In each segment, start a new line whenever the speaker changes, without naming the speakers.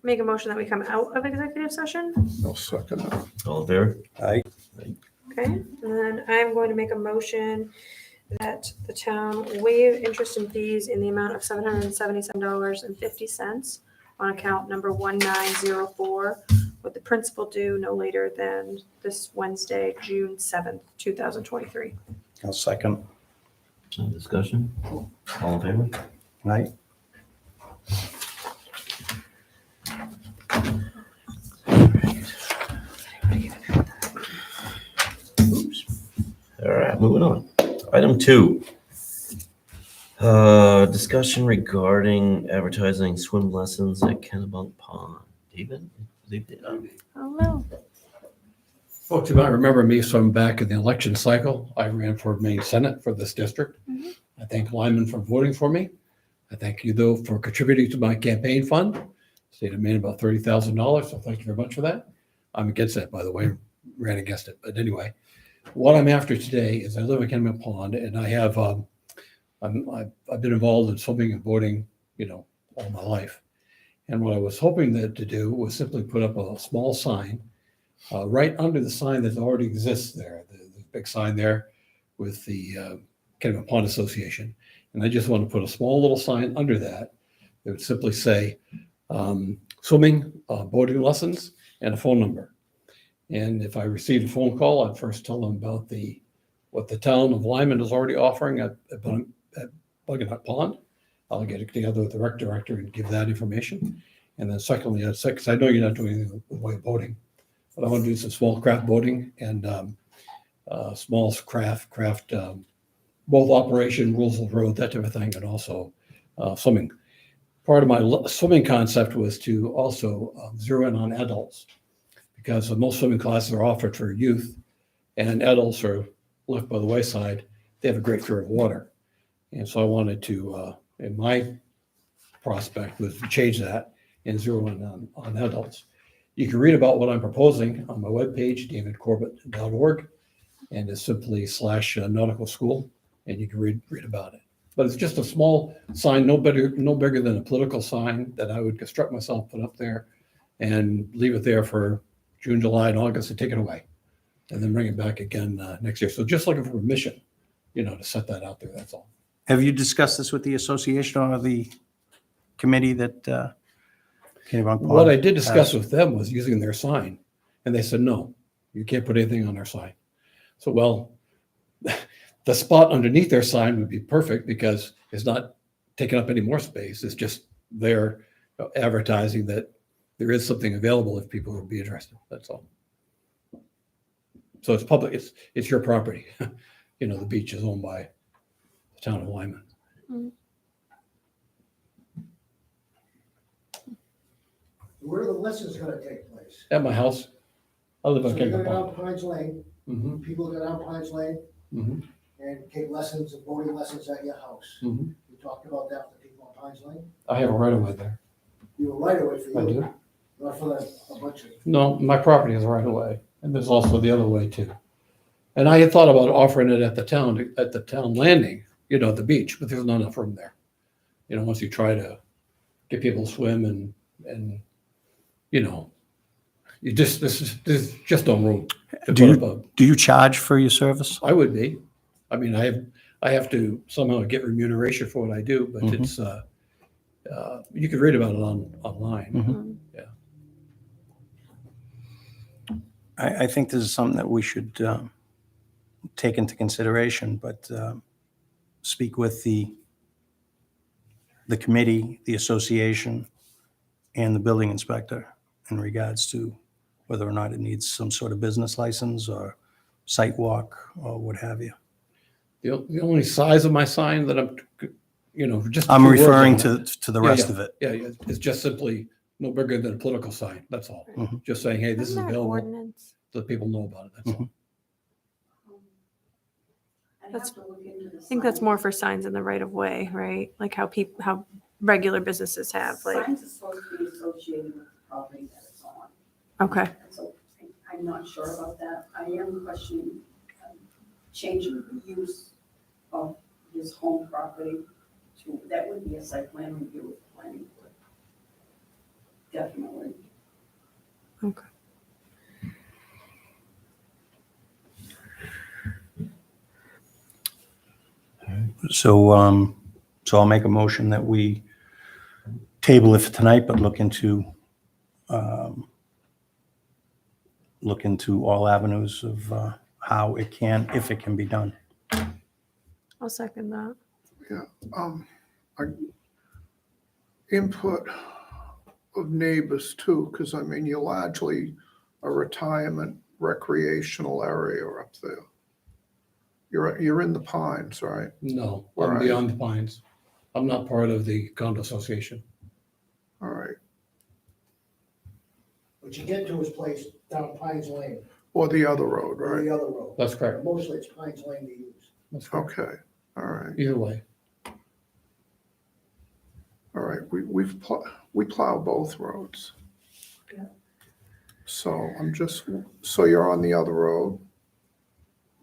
make a motion that we come out of executive session.
I'll second it.
All in favor?
Aye.
Okay, and then I'm going to make a motion that the town waive interest and fees in the amount of $777.50 on account number 1904, with the principal due no later than this Wednesday, June 7th, 2023.
I'll second.
Any discussion? All in favor?
Aye.
All right, moving on. Item 2. Discussion regarding advertising swim lessons at Kennebunk Pond. David?
Hello.
Folks, you might remember me from back in the election cycle. I ran for Maine Senate for this district.
Mhm.
I thank Lyman for voting for me. I thank you, though, for contributing to my campaign fund. State of Maine about $30,000, so thank you very much for that. I'm against that, by the way, ran against it. But anyway, what I'm after today is I live in Kennebunk Pond, and I have I've been involved in swimming and boating, all my life. And what I was hoping to do was simply put up a small sign right under the sign that already exists there, the big sign there with the Kennebunk Pond Association. And I just want to put a small little sign under that that would simply say swimming, boating lessons, and a phone number. And if I received a phone call, I'd first tell them about what the town of Lyman is already offering at Buckingham Pond. I'll get it together with the rec director and give that information. And then secondly, I'd say, because I know you're not doing anything with way boating, but I want to do some small craft boating and small craft both operation, rules of the road, that type of thing, and also swimming. Part of my swimming concept was to also zero in on adults, because most swimming classes are offered for youth, and adults are left by the wayside. They have a great fear of water. And so I wanted to, in my prospect, was to change that and zero in on adults. You can read about what I'm proposing on my webpage, davidcorbett.org, and it's simply /nautical school, and you can read about it. But it's just a small sign, no bigger than a political sign that I would construct myself, put up there, and leave it there for June, July, and August, and take it away, and then bring it back again next year. So just looking for permission, to set that out there. That's all.
Have you discussed this with the association or the committee that Kennebunk Pond?
What I did discuss with them was using their sign, and they said, no, you can't put anything on their sign. So, well, the spot underneath their sign would be perfect because it's not taking up any more space. It's just there advertising that there is something available if people would be interested. That's all. So it's public. It's your property. The beach is owned by the town of Lyman.
Where are the lessons gonna take place?
At my house, I live
So
on
you're gonna
Kennebunk
go
Pond.
down Pines Lane,
Mhm,
people go down Pines Lane
mhm,
and take lessons, boating lessons at your house.
mhm.
You talked about that with the people on Pines Lane?
I have a right of way there.
You were right away for
I
you,
do.
not for a bunch of.
No, my property is right away, and there's also the other way too. And I had thought about offering it at the town landing, at the beach, but there's not enough room there. Once you try to get people to swim and there's just no room. to
Do
put up
Do you charge for your service?
I would be. I mean, I have to somehow get remuneration for what I do, but
Mhm.
it's you can read about it online.
Mhm.
Yeah.
I think this is something that we should take into consideration, but speak with the committee, the association, and the building inspector in regards to whether or not it needs some sort of business license or site walk or what have you.
The only size of my sign that I'm, just. a
I'm
few words
referring
on it.
to the
Yeah,
rest
yeah.
of it.
Yeah, it's just simply no bigger than a political sign, that's all.
Mhm.
Just saying, hey, this is
Isn't there an
available,
ordinance?
so that people know about it, that's all.
That's- I think that's more for signs in the right of way, right? Like how regular businesses have, like,
Signs are supposed to be associated with the property that it's on.
okay.
So I'm not sure about that. I am questioning changing the use of his home property that would be a site plan review with the planning board. definitely.
Okay.
So, so I'll make a motion that we table it for tonight, but look into all avenues of how it can, if it can be done.
I'll second that.
I- Input of neighbors too, because I mean, you're largely a retirement recreational area up there. You're in the Pines, right?
No,
Where
I'm
are you?
beyond the Pines. I'm not part of the condo association.
All right.
But you get to his place down Pines Lane,
Or the other road,
or
right?
the other road.
That's correct.
Mostly it's Pines Lane they use.
That's correct.
Okay, all right,
Either way.
all right. We plow both roads.
Yeah.
So so you're on the other road,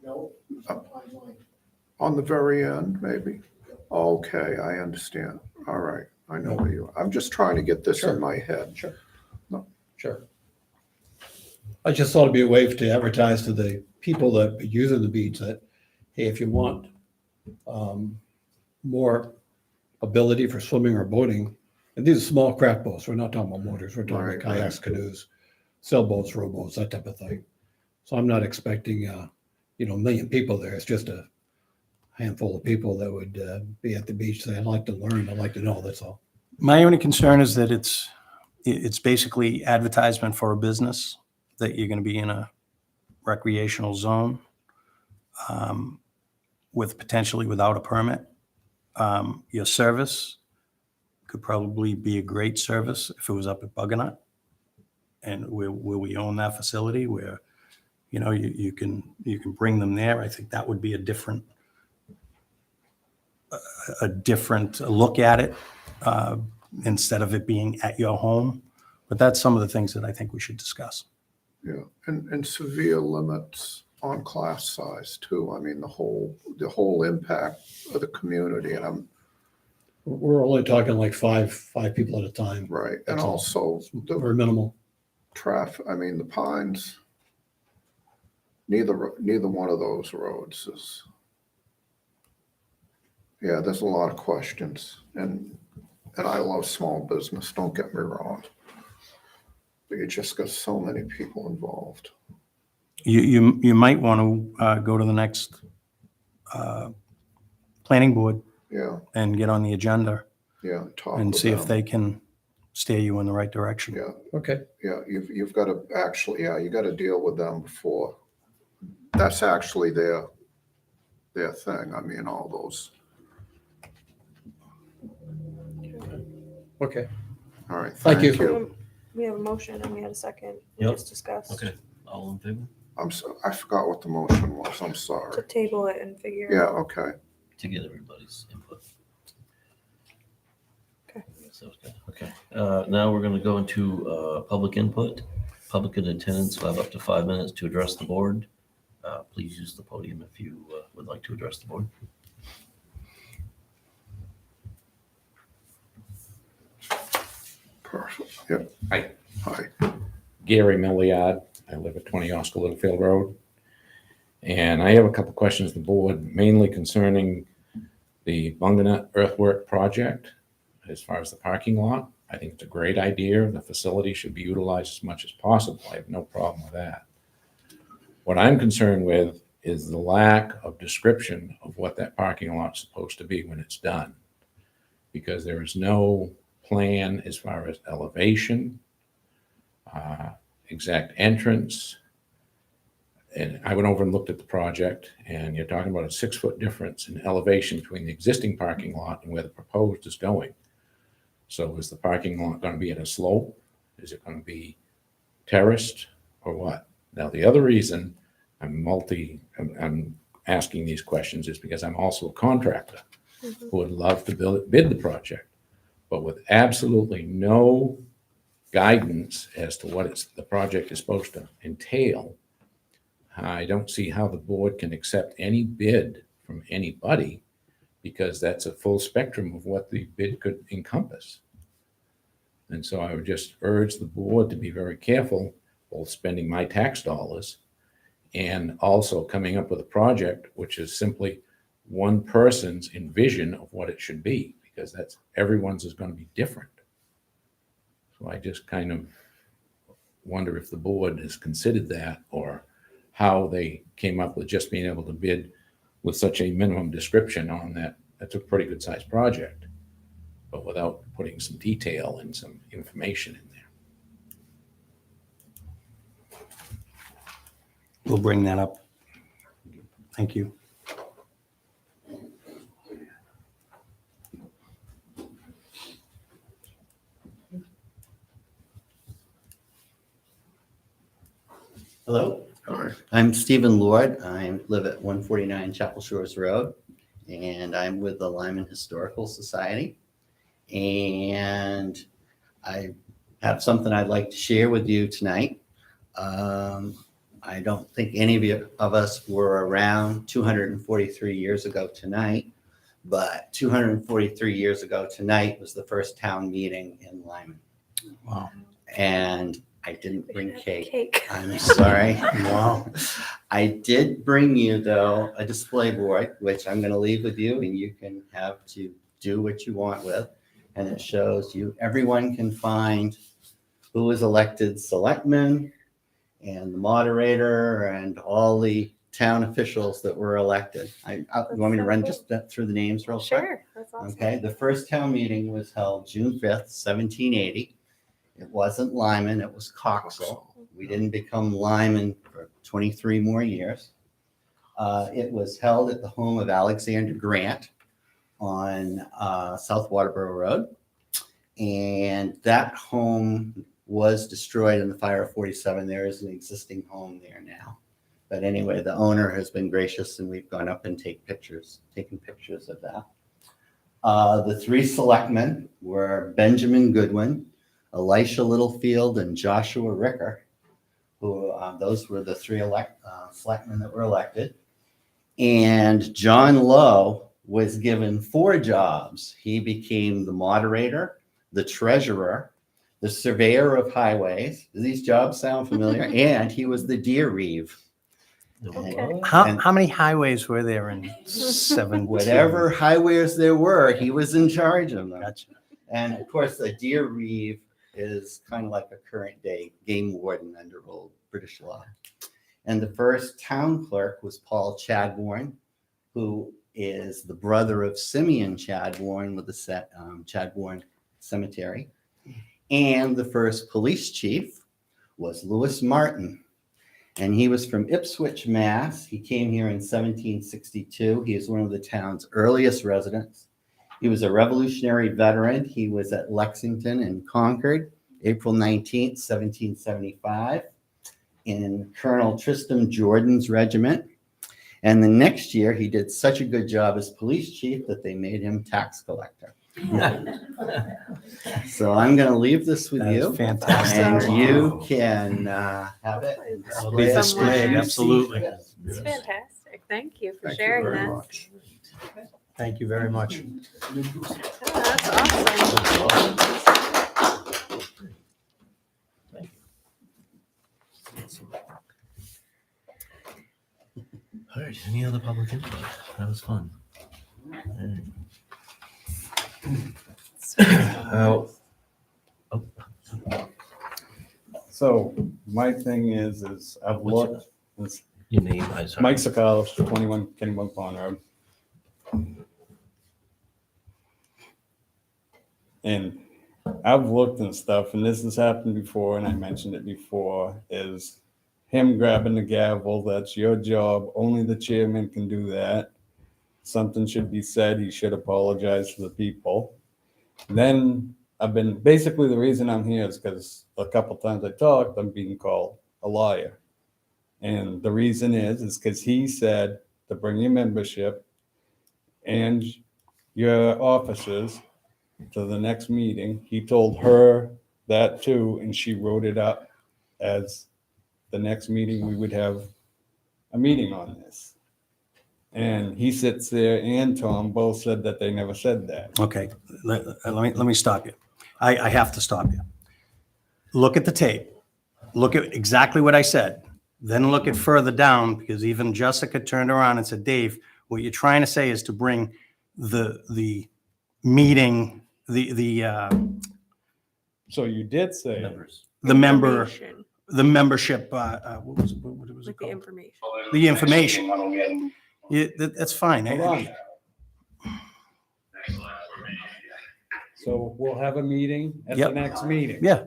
No, it's on Pines Lane.
on the very end, maybe? Okay, I understand. All right, I know where you are. I'm just trying to get this
Sure.
in my head.
Sure.
No.
Sure. I just thought it'd be a way to advertise to the people that are using the beach that, hey, if you want more ability for swimming or boating, and these are small craft boats, we're not talking about motors, we're talking
Right,
about kayaks,
right.
canoes, sailboats, rowboats, that type of thing. So I'm not expecting, a million people there. It's just a handful of people that would be at the beach saying, I'd like to learn, I'd like to know, that's all.
My only concern is that it's basically advertisement for a business, that you're going to be in a recreational zone with potentially without a permit. Your service could probably be a great service if it was up at Bugonet, and where we own that facility, where you can bring them there. I think that would be a different look at it, instead of it being at your home. But that's some of the things that I think we should discuss.
Yeah, and severe limits on class size too. I mean, the whole impact of the community, and
We're only talking like five people at a time.
right. And
That's all.
also the
Very minimal.
traffic, I mean, the Pines, neither one of those roads is, yeah, there's a lot of questions. And I love small business, don't get me wrong. But you just got so many people involved.
You might want to go to the next planning board
Yeah,
and get on the agenda
yeah, talk
and
with
see if
them.
they can steer you in the right direction.
Yeah,
Okay.
yeah, you've got to actually, yeah, you got to deal with them before. That's actually their thing. I mean, all those.
Okay.
All right,
Thank you.
So we have a motion and we had a second. We
Yep.
just discussed.
Okay, all in favor?
I forgot what the motion was. I'm
To
sorry.
table it and figure.
Yeah, okay.
To get everybody's input.
Okay.
So, okay, now we're gonna go into public input. Public in attendance will have up to 5 minutes to address the board. Please use the podium if you would like to address the board.
Perfect. Yep.
Hi.
Hi.
Gary Milliard. I live at 20 Oscar Littlefield Road. And I have a couple questions to the board, mainly concerning the Bunganet earthwork project. As far as the parking lot, I think it's a great idea. The facility should be utilized as much as possible. I have no problem with that. What I'm concerned with is the lack of description of what that parking lot's supposed to be when it's done. Because there is no plan as far as elevation, exact entrance. And I went over and looked at the project, and you're talking about a 6-foot difference in elevation between the existing parking lot and where the proposed is going. So is the parking lot going to be at a slope? Is it going to be terraced or what? Now, the other reason I'm asking these questions is because I'm also a contractor who would love to bid the project, but with absolutely no guidance as to what the project is supposed to entail. I don't see how the board can accept any bid from anybody, because that's a full spectrum of what the bid could encompass. And so I would just urge the board to be very careful, both spending my tax dollars and also coming up with a project which is simply one person's envision of what it should be, because that's everyone's is going to be different. So I just kind of wonder if the board has considered that, or how they came up with just being able to bid with such a minimum description on that. That's a pretty good sized project, but without putting some detail and some information in there.
We'll bring that up. Thank you.
Hello,
Hi.
I'm Stephen Lord. I live at 149 Chapel Shores Road, and I'm with the Lyman Historical Society. And I have something I'd like to share with you tonight. I don't think any of us were around 243 years ago tonight, but 243 years ago tonight was the first town meeting in Lyman.
Wow.
And I didn't bring cake.
Cake.
I'm sorry.
Wow.
I did bring you, though, a display board, which I'm going to leave with you, and you can have to do what you want with. And it shows you, everyone can find who was elected selectmen and the moderator and all the town officials that were elected. You want me to run just through the names real quick?
Sure, that's awesome.
Okay, the first town meeting was held June 5th, 1780. It wasn't Lyman, it was Coxall. We didn't become Lyman for 23 more years. It was held at the home of Alexander Grant on South Waterboro Road. And that home was destroyed in the fire of 47. There is an existing home there now. But anyway, the owner has been gracious, and we've gone up and taken pictures of that. The three selectmen were Benjamin Goodwin, Elisha Littlefield, and Joshua Ricker, who those were the three selectmen that were elected. And John Lowe was given 4 jobs. He became the moderator, the treasurer, the surveyor of highways. Do these jobs sound familiar? And he was the deer reeve.
Okay.
How many highways were there in 7?
Whatever highways there were, he was in charge of them.
Gotcha.
And of course, the deer reeve is kind of like a current day game warden under old British law. And the first town clerk was Paul Chadbourne, who is the brother of Simeon Chadbourne with the Chadbourne Cemetery. And the first police chief was Lewis Martin. And he was from Ipswich, Mass. He came here in 1762. He is one of the town's earliest residents. He was a Revolutionary veteran. He was at Lexington and Concord, April 19th, 1775, in Colonel Tristram Jordan's regiment. And the next year, he did such a good job as police chief that they made him tax collector. So I'm going to leave this with
That is
you.
fantastic.
And you can have it. And
That'll be
display it
displayed,
as you see
absolutely.
fit.
It's fantastic. Thank you for
Thank you
sharing
very
that.
much.
Thank you very much.
Oh, that's awesome.
All right, any other public input? That was fun. All right.
So my thing is I've
What's
looked, it's
Your name, I sorry.
Mike Sakalos, 21 Kennebunk Pond Road. And I've looked and stuff, and this has happened before, and I mentioned it before, is him grabbing the gavel. That's your job. Only the chairman can do that. Something should be said. He should apologize to the people. Then basically the reason I'm here is because a couple times I talked, I'm being called a liar. And the reason is because he said to bring your membership and your officers to the next meeting. He told her that too, and she wrote it up as the next meeting we would have a meeting on this. And he sits there and Tom both said that they never said that.
Okay, let me stop you. I have to stop you. Look at the tape. Look at exactly what I said. Then look at further down, because even Jessica turned around and said, Dave, what you're trying to say is to bring the meeting,
So you did say,
Members.
the member,
Information,
the membership, what was it
like the
called?
information.
The information. That's fine.
hold on. So we'll have a meeting at the
Yep.
next meeting.
Yeah,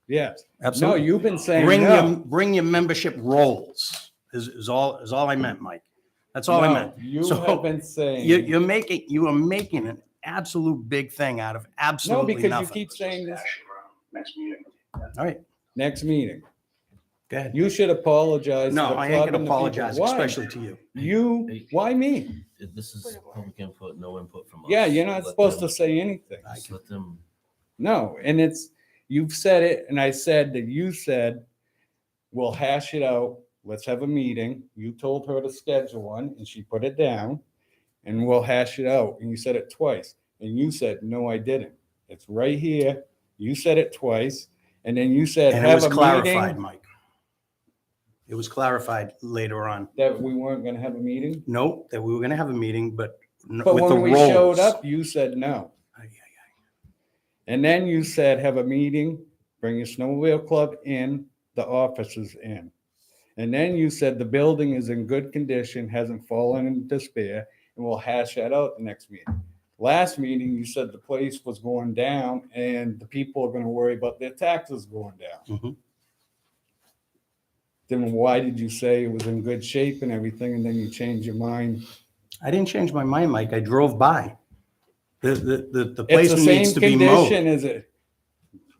Yes. No,
absolutely.
you've been saying
Bring your membership rolls is all I meant, Mike. That's all I
No,
meant.
You
So,
have been saying.
You are making an absolute big thing out of
No,
absolutely
because you
nothing.
keep saying this.
All right,
Next meeting.
go ahead.
You should apologize. to
No,
the
I
club
ain't
and
gonna
the
apologize,
people. Why?
especially to you.
You, why me?
This is public input, no input from us.
Yeah, you're not
Let
supposed
them-
to say anything.
Just let them,
No, and you've said it, and I said that you said, we'll hash it out. Let's have a meeting. You told her to schedule one, and she put it down, and we'll hash it out. And you said it twice, and you said, no, I didn't. It's right here. You said it twice, and then you said,
And it
have
was
a
clarified,
meeting.
Mike. It was clarified later on.
That we weren't gonna have a meeting?
Nope, that we were gonna have a meeting, but
But
with the
when we showed
roles.
up, you said no. And then you said, have a meeting, bring your snowmobile club in, the officers in. And then you said the building is in good condition, hasn't fallen into despair, and we'll hash that out the next meeting. Last meeting, you said the place was going down and the people are gonna worry about their taxes going down.
Mhm.
Then why did you say it was in good shape and everything, and then you changed your mind?
I didn't change my mind, Mike. I drove by. The
It's
place
the
needs
same
to be mowed.
condition as it.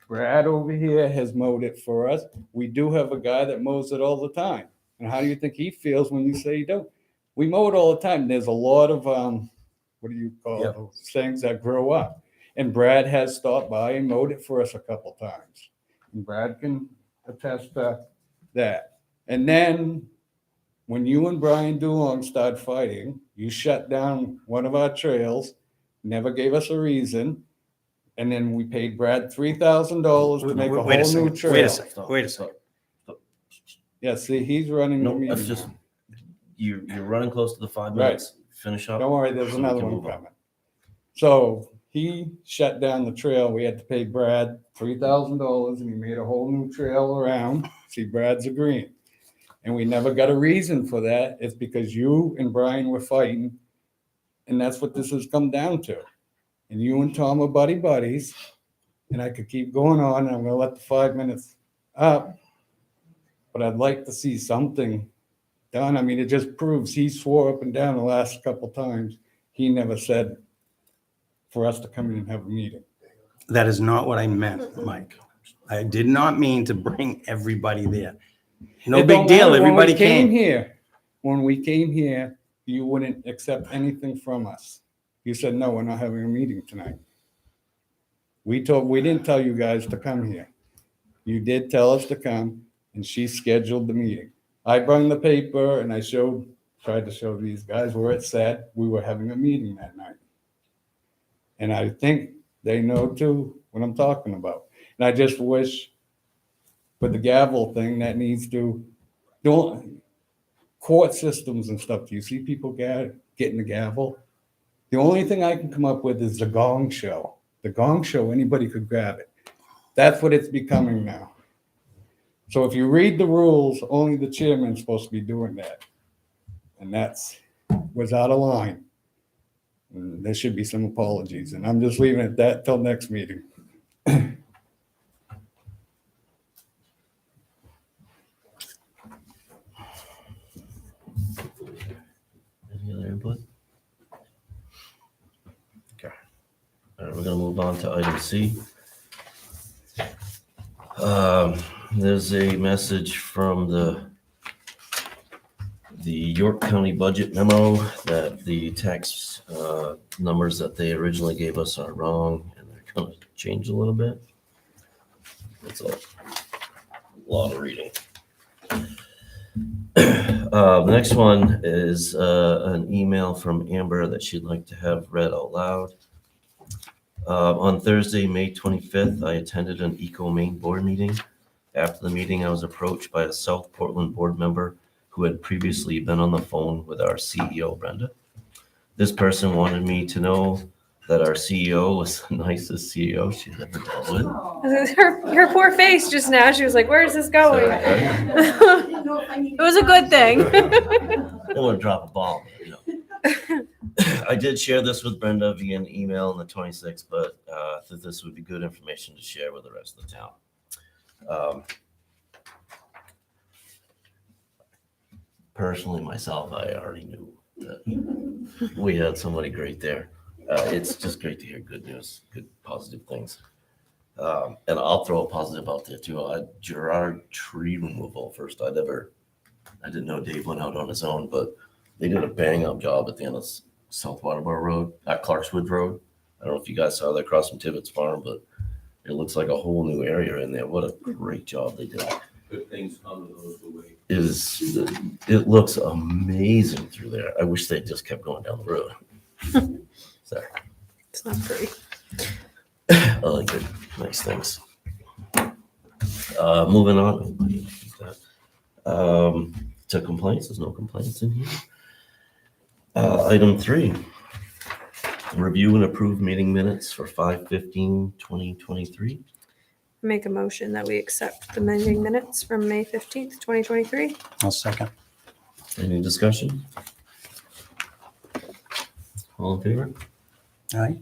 Brad over here has mowed it for us. We do have a guy that mows it all the time. And how do you think he feels when you say you don't? We mow it all the time. There's a lot of, what do you call
Yep.
those things that grow up? And Brad has stopped by and mowed it for us a couple times. And Brad can attest to that. And then when you and Brian Dulong started fighting, you shut down one of our trails, never gave us a reason. And then we paid Brad $3,000 to make a
Wait
whole
second,
new
Wait
trail.
a second, wait a second.
Yeah, see, he's running the
no, that's
meeting.
just, you're running close to the 5
Right.
minutes. Finish up.
Don't worry, there's
so we
another
can
one
move on.
coming. So he shut down the trail. We had to pay Brad $3,000 and he made a whole new trail around. See, Brad's agreeing. And we never got a reason for that. It's because you and Brian were fighting. And that's what this has come down to. And you and Tom are buddies. And I could keep going on. And I'm gonna let the 5 minutes up. But I'd like to see something done. I mean, it just proves he swore up and down the last couple times. He never said for us to come in and have a meeting.
That is not what I meant, Mike. I did not mean to bring everybody there. No
It
big
don't
deal,
matter. When we
everybody came.
here. When we came here, you wouldn't accept anything from us. You said, no, we're not having a meeting tonight. We didn't tell you guys to come here. You did tell us to come, and she scheduled the meeting. I brought the paper and I tried to show these guys where it said we were having a meeting that night. And I think they know too what I'm talking about. And I just wish with the gavel thing that needs to, don't, court systems and stuff, do you see people getting the gavel? The only thing I can come up with is the gong show. The gong show, anybody could grab it. That's what it's becoming now. So if you read the rules, only the chairman's supposed to be doing that. And was out of line. And there should be some apologies. And I'm just leaving it at that till next meeting.
Any other input? Okay. All right, we're gonna move on to item C. There's a message from the York County budget memo that the tax numbers that they originally gave us are wrong, and they're gonna change a little bit. That's a lot of reading. The next one is an email from Amber that she'd like to have read out loud. On Thursday, May 25th, I attended an Eco Maine board meeting. After the meeting, I was approached by a South Portland board member who had previously been on the phone with our CEO, Brenda. This person wanted me to know that our CEO was the nicest CEO she's ever dealt with.
Her poor face just now. She was like, "Where's this going?"
I didn't know if I needed.
It was a good thing.
I don't want to drop a bomb, but, you know. I did share this with Brenda via an email on the 26th, but I thought this would be good information to share with the rest of the town. Personally, myself, I already knew that we had somebody great there. It's just great to hear good news, good positive things. And I'll throw a positive out there too. Gerard Tree Removal, first I didn't know Dave went out on his own, but they did a bang up job at the end of South Waterboro Road, at Clarkswood Road. I don't know if you guys saw that across from Tibbetts Farm, but it looks like a whole new area in there. What a great job they did.
Good things come to those who wait.
It looks amazing through there. I wish they just kept going down the road. Sorry.
It's not pretty.
I like it. Nice things. Moving on. To complaints. There's no complaints in here. Item 3. Review and approve meeting minutes for 5/15/2023.
Make a motion that we accept the meeting minutes from May 15th, 2023.
I'll second.
Any discussion? All in favor?
Aye.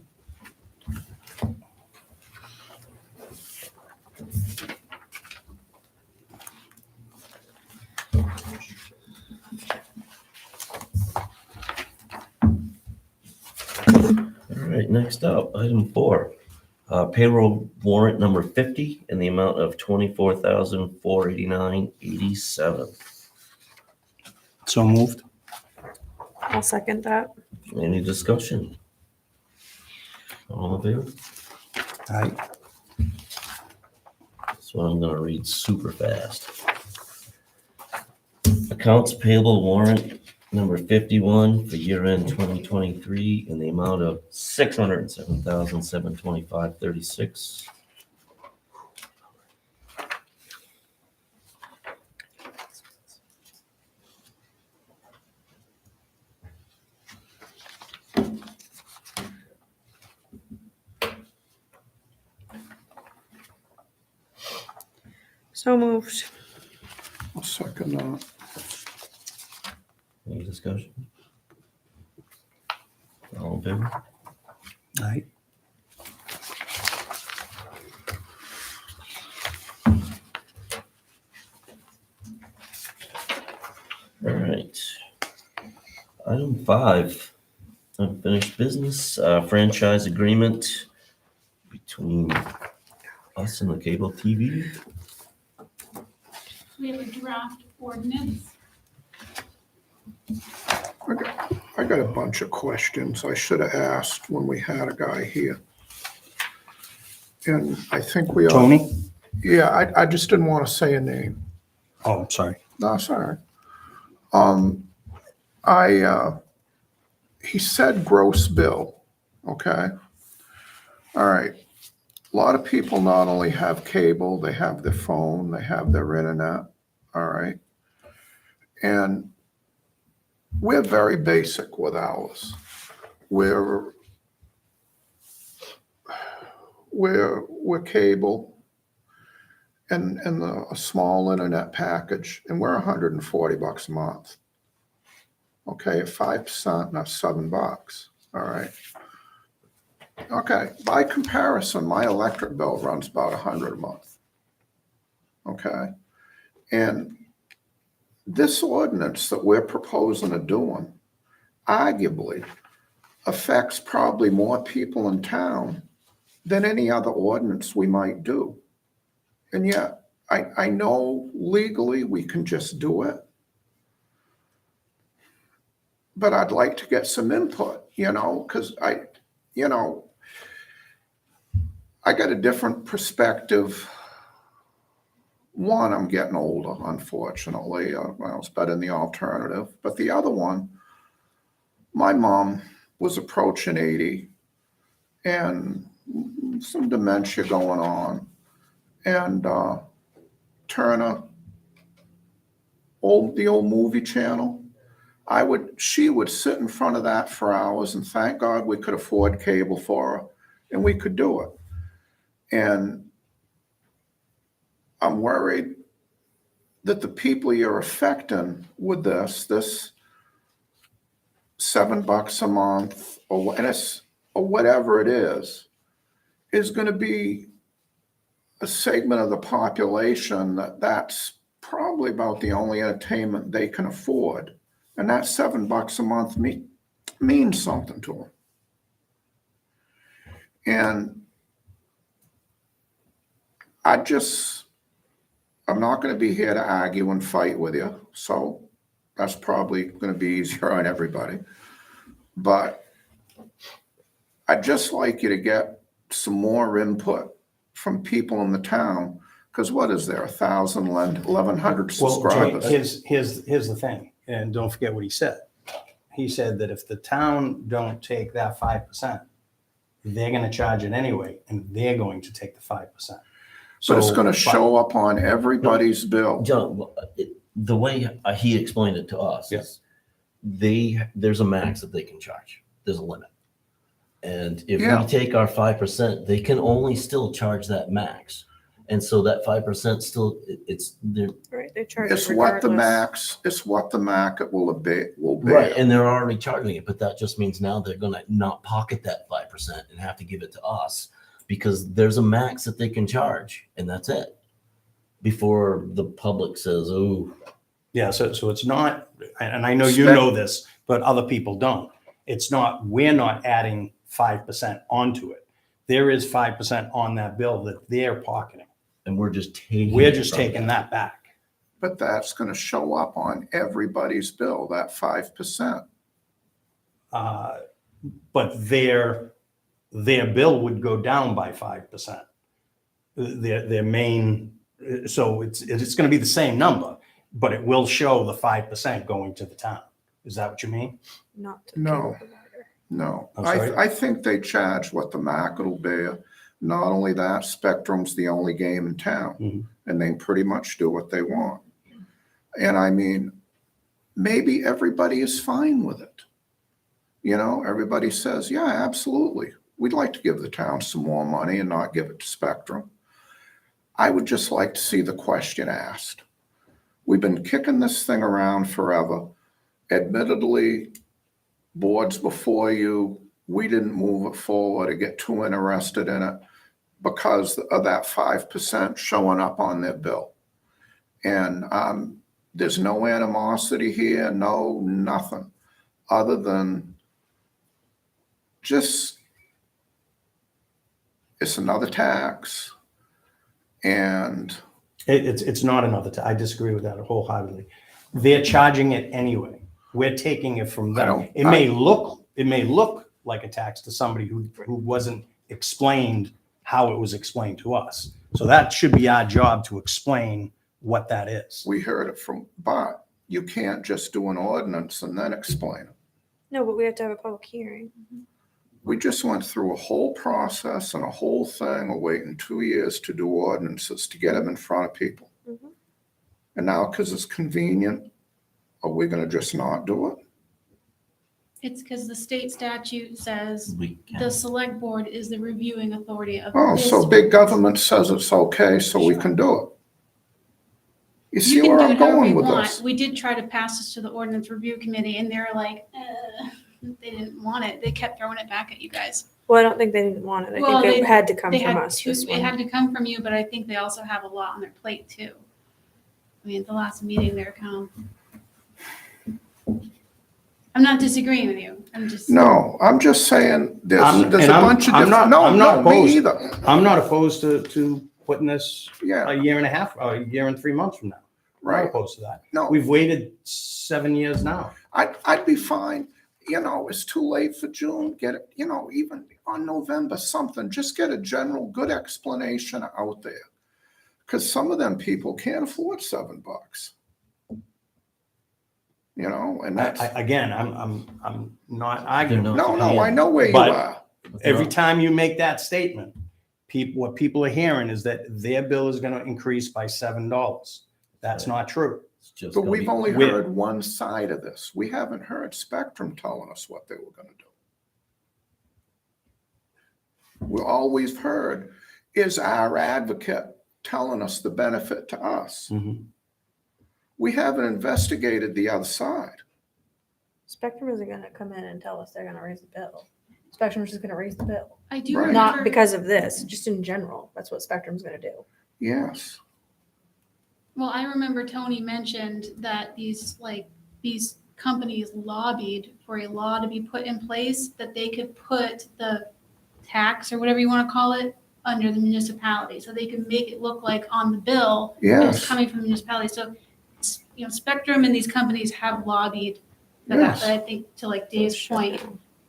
All right, next up, item 4. Payroll warrant number 50 in the amount of $24,489.87.
So moved.
I'll second that.
Any discussion? All in favor?
Aye.
So I'm gonna read super fast. Accounts payable warrant number 51 for year end 2023 in the amount of $607,725.36.
So moved.
I'll second that.
Any discussion? All in favor?
Aye.
All right. Item 5, unfinished business, franchise agreement between us and the cable TV.
We have a draft ordinance.
I got a bunch of questions I should have asked when we had a guy here. And I think we are.
Tony?
Yeah, I just didn't want to say a name.
Oh, I'm sorry.
No, sorry. He said gross bill, okay? All right. A lot of people not only have cable, they have their phone, they have their internet, all right? And we're very basic with ours. We're cable and a small internet package, and we're $140 a month. Okay, at 5%, that's $7, all right? Okay, by comparison, my electric bill runs about $100 a month. Okay, and this ordinance that we're proposing of doing arguably affects probably more people in town than any other ordinance we might do. And yet, I know legally we can just do it, but I'd like to get some input, because I got a different perspective. One, I'm getting older, unfortunately. It's better than the alternative. But the other one, my mom was approaching 80, and some dementia going on. And Turner, the old movie channel, she would sit in front of that for hours, and thank God we could afford cable for her, and we could do it. And I'm worried that the people you're affecting with this $7 a month or whatever it is going to be a segment of the population that's probably about the only entertainment they can afford. And that $7 a month means something to them. And I'm not going to be here to argue and fight with you. So that's probably going to be easier on everybody. But I'd just like you to get some more input from people in the town. Because what is there, 1,100 subscribers?
Well, Jay, here's the thing, and don't forget what he said. He said that if the town don't take that 5%, they're going to charge it anyway, and they're going to take the 5%.
So it's going to show up on everybody's bill.
John, the way he explained it to us is there's a max that they can charge. There's a limit. And if we take our 5%, they can only still charge that max. And so that 5% still,
Right, they charge
It's
it
what the
regardless.
market will be.
right. And they're already charging it, but that just means now they're going to not pocket that 5% and have to give it to us because there's a max that they can charge, and that's it. Before the public says, "Oh,
yeah." So it's not, and I know you know this, but other people don't. It's not. We're not adding 5% onto it. There is 5% on that bill that they're pocketing.
and we're just taking.
We're just taking that back.
But that's going to show up on everybody's bill, that 5%.
But their bill would go down by 5%. Their main, so it's going to be the same number, but it will show the 5% going to the town. Is that what you mean?
Not to
No.
cable provider.
No,
I'm sorry?
I think they charge what the market will bear. Not only that, Spectrum's the only game in town,
Mhm.
and they pretty much do what they want. And I mean, maybe everybody is fine with it. You know, everybody says, yeah, absolutely. We'd like to give the town some more money and not give it to Spectrum. I would just like to see the question asked. We've been kicking this thing around forever. Admittedly, boards before you, we didn't move it forward or get too interested in it because of that 5% showing up on their bill. And there's no animosity here, no nothing, other than just it's another tax. And
It's not another, I disagree with that wholeheartedly. They're charging it anyway. We're taking it from them. It may look like a tax to somebody who wasn't explained how it was explained to us. So that should be our job to explain what that is.
we heard it from, but you can't just do an ordinance and then explain it.
No, but we have to have a public hearing.
We just went through a whole process and a whole thing of waiting 2 years to do ordinances to get them in front of people.
Mhm.
And now, because it's convenient, are we going to just not do it?
It's because the state statute says
We
the select board is the reviewing authority of
Oh,
this.
so big government says it's okay, so we can do it. You see
You can
where
do
I'm
it however
going
you
with
want.
this?
We did try to pass this to the ordinance review committee and they're like, they didn't want it. They kept throwing it back at you guys.
Well, I don't think they didn't want it. I
Well,
think it had to come
They
from
had
us,
to,
this
it
one.
had to come from you, but I think they also have a lot on their plate too. I mean, at the last meeting, they're kind of, I'm not disagreeing with you. I'm just.
No, I'm just saying, there's
I'm-
a
and I'm-
bunch of
I'm
different,
not- I'm not
no, me
opposed.
either.
I'm not opposed to putting this
Yeah,
a year and a half, or a year and 3 months from now. I'm not
right.
opposed to that.
No,
We've waited 7 years now.
I'd be fine. You know, it's too late for June. Get it, you know, even on November, something. Just get a general good explanation out there. Because some of them people can't afford $7. You know, and that's,
Again, I'm not arguing.
They're
no, I know where you
But-
are.
Every time you make that statement, what people are hearing is that their bill is gonna increase by $7. That's not true.
It's just
But
gonna
we've
be-
only
With-
heard one side of this. We haven't heard Spectrum telling us what they were gonna do. All we've heard is our advocate telling us the benefit to us.
Mhm.
We haven't investigated the other side.
Spectrum isn't gonna come in and tell us they're gonna raise the bill. Spectrum's just gonna raise the bill.
I do
Right.
remember.
Not because of this, just in general. That's what Spectrum's gonna do.
Yes.
Well, I remember Tony mentioned that these companies lobbied for a law to be put in place that they could put the tax or whatever you want to call it under the municipality. So they could make it look like on the bill, it's
Yes.
coming from the municipality. So, Spectrum and these companies have lobbied for that.
Yes.
But I think to like Dave's point,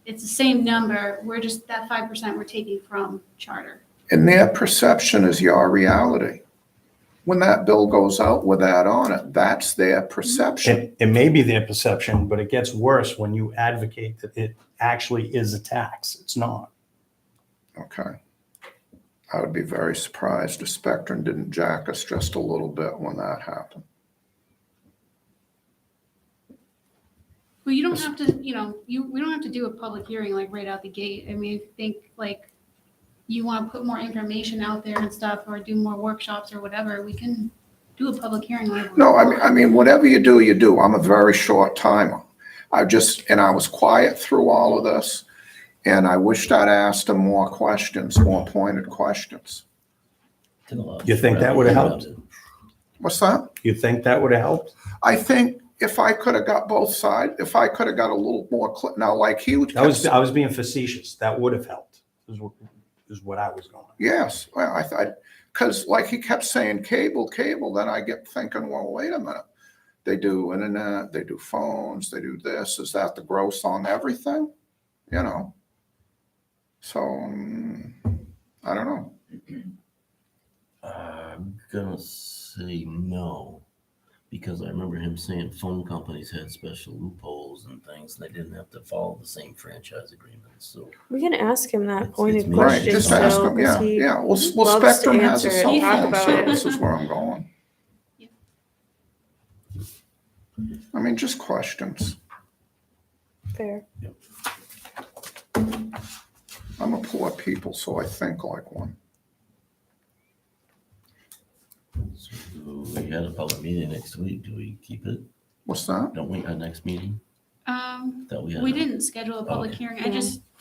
it's the same number. We're just, that 5% we're taking from charter.
And their perception is your reality. When that bill goes out with that on it, that's their perception.
It may be their perception, but it gets worse when you advocate that it actually is a tax. It's not.
Okay. I would be very surprised if Spectrum didn't jack us just a little bit when that happened.
Well, you don't have to, we don't have to do a public hearing like right out the gate. I mean, if you think like you want to put more information out there and stuff, or do more workshops or whatever, we can do a public hearing. whenever we
No,
want.
I mean, whatever you do, you do. I'm a very short timer. I was quiet through all of this, and I wished I'd asked him more questions, more pointed questions.
You think that would've helped?
What's that?
You think that would have helped?
I think if I could have got both sides, if I could have got a little more, now, like he would.
I was being facetious. That would have helped, is what I was going.
Yes, well, I thought, because like he kept saying cable, then I get thinking, well, wait a minute. They do internet, they do phones, they do this. Is that the gross on everything? You know? So, I don't know.
I'm gonna say no, because I remember him saying phone companies had special loopholes and things, and they didn't have to follow the same franchise agreements, so.
We can ask him that
It's
pointed
me.
Right,
question
just ask
still,
them, yeah,
'cause he
yeah. Well,
loves
Spectrum
to
has a
answer it
cell
and talk
phone
about it.
service is where I'm going. I mean, just questions.
Fair.
I'm a poor people, so I think like one.
So we had a public meeting next week. Do we keep it?
What's that?
Don't we, our next meeting? That we had.
We didn't schedule a public
Okay.
hearing.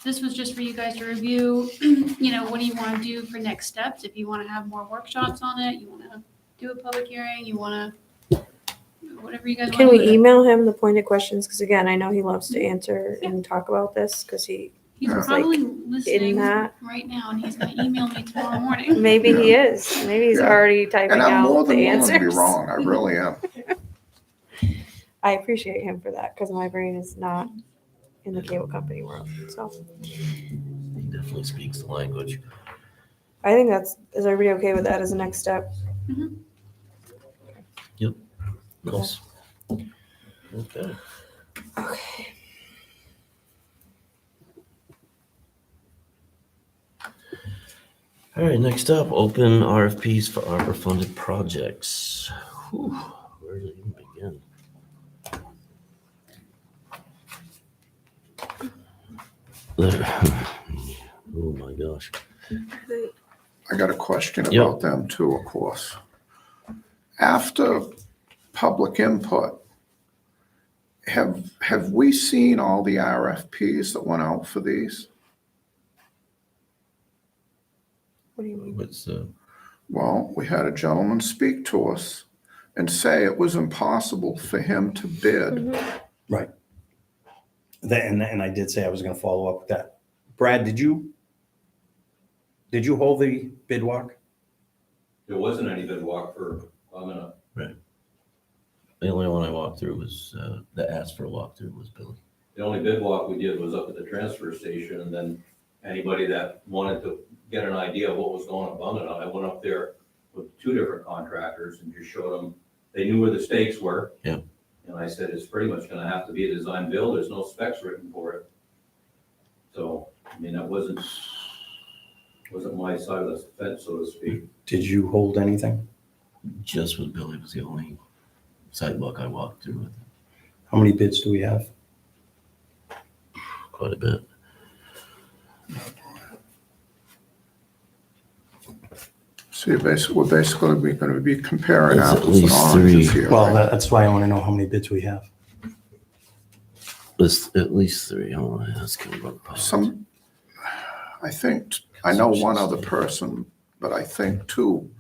This was just for you guys to review, what do you want to do for next steps? If you want to have more workshops on it, you want to do a public hearing, you want to, whatever you guys want.
Can we email him the pointed questions? Because again, I know he loves to answer and talk about this because
He's
Yeah.
probably listening
that.
right now, and he's going to email me tomorrow morning.
maybe he is. Maybe he's
Yeah.
already typing
And I'm more
out
than
the
willing to be
answers.
wrong. I really am.
I appreciate him for that because my brain is not in the cable company world. So
He definitely speaks the language.
I think is everybody okay with that as a next step?
Nice. Okay.
Okay.
All right, next up, open RFPs for ARPA funded projects. Whew, where does it even begin? Oh my gosh.
I got a question
Yep.
about them too, of course. After public input, have we seen all the RFPs that went out for these?
What do you mean?
What's
Well, we had a gentleman speak to us and say it was impossible for him to bid.
Right. And I did say I was going to follow up with that. Brad, did you hold the bid walk?
There wasn't any bid walk for,
the only one I walked through was that asked for a walkthrough was Billy.
the only bid walk we did was up at the transfer station, and then anybody that wanted to get an idea of what was going on Bunganut, I went up there with 2 different contractors and just showed them, they knew where the stakes were.
Yeah.
And I said, it's pretty much gonna have to be a design build, there's no specs written for it. So I mean, that wasn't my side of the fence, so to speak.
Did you hold anything?
Just with Billy was the only sidewalk I walked through with.
How many bids do we have?
Quite a bit.
So we're basically going to be comparing
It's at
apples and
least
oranges
three.
here.
Well,
right?
that's why I want to know how many bids we have.
There's at least three. I want to ask him about.
I know one other person, but I think two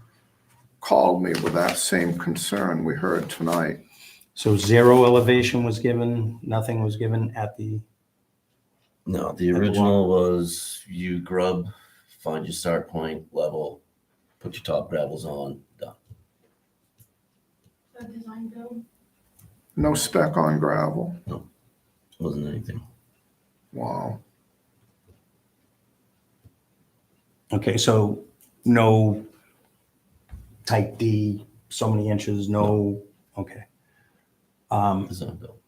called me with that same concern we heard tonight.
So 0 elevation was given, nothing was given at the,
No, the
At the
original was you grub, find your start point, level, put your top gravels on, done.
The design build.
No spec on gravel.
Wasn't anything.
Wow.
okay, so no type D, so many inches, no, okay.
Design build.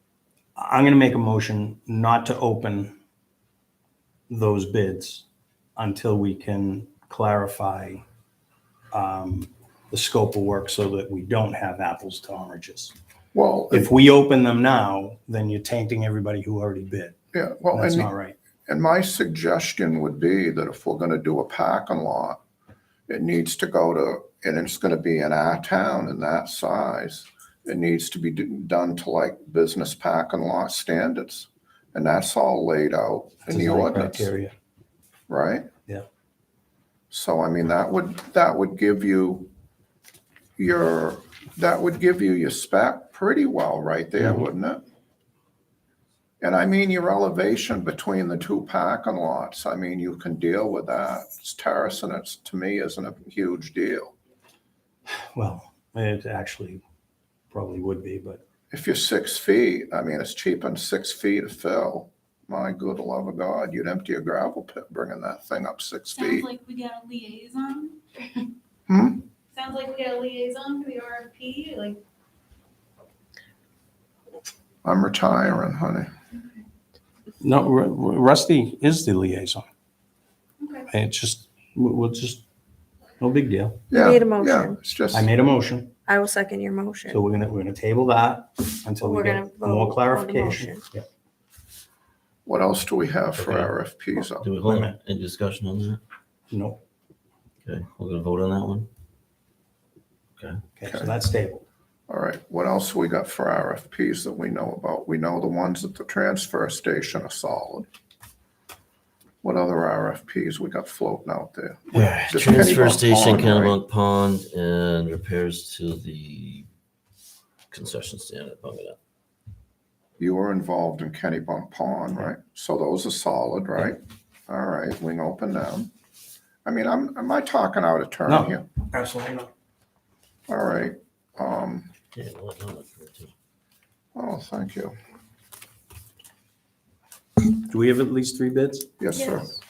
I'm going to make a motion not to open those bids until we can clarify the scope of work so that we don't have apples to oranges.
Well,
If we open them now, then you're tainting everybody who already bid.
yeah, well,
That's not right.
and my suggestion would be that if we're going to do a parking lot, it needs to go to, and it's going to be in our town in that size. It needs to be done to like business parking lot standards. And that's all laid out in the
Design
ordinance,
criteria.
right?
Yeah.
So I mean, that would give you your spec pretty well right there,
Mhm.
wouldn't it? And I mean, your elevation between the two parking lots, I mean, you can deal with that. It's terrace and it's, to me, isn't a huge deal.
Well, it actually probably would be, but
If you're 6 feet, I mean, it's cheaper than 6 feet to fill. My good love of God, you'd empty a gravel pit bringing that thing up 6
Sounds
feet.
like we got a liaison.
Hmm?
Sounds like we got a liaison for the RFP, like,
I'm retiring, honey.
no, Rusty is the liaison.
okay.
It's just, we'll just, no big deal.
You
Yeah,
made a
yeah,
motion.
it's just,
I made a motion,
I will second your
so
motion.
we're gonna table that until we
We're gonna
get
vote on
more
the
clarification.
motion.
Yeah.
what else do we have for
Okay.
RFPs up?
Do we
Wait a
hold
minute.
any discussion on that?
No,
Okay, we're gonna vote on that one.
okay, so that's tabled.
All right, what else we got for RFPs that we know about? We know the ones at the transfer station are solid. What other RFPs we got floating out there? Just
Transfer
Kennebunk
station,
Pond, right?
Kennebunk Pond, and repairs to the concession stand at Bunga.
You were involved in Kennebunk Pond, right? So those are solid, right? All right, we can open them. I mean, am I talking out of turn
No.
here?
Absolutely not.
All right,
Yeah, well, no, that's good too.
oh, thank you.
Do we have at least 3 bids?
Yes, sir.
Yes.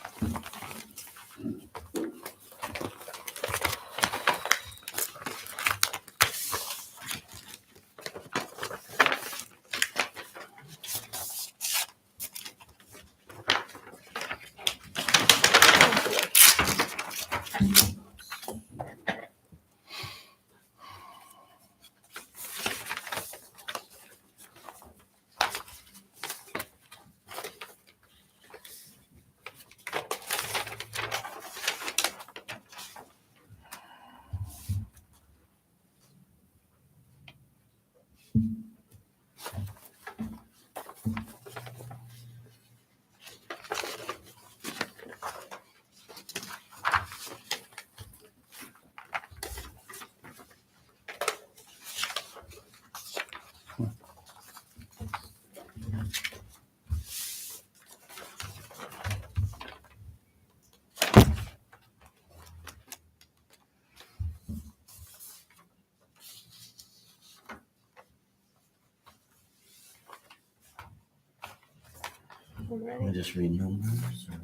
Can we just read numbers or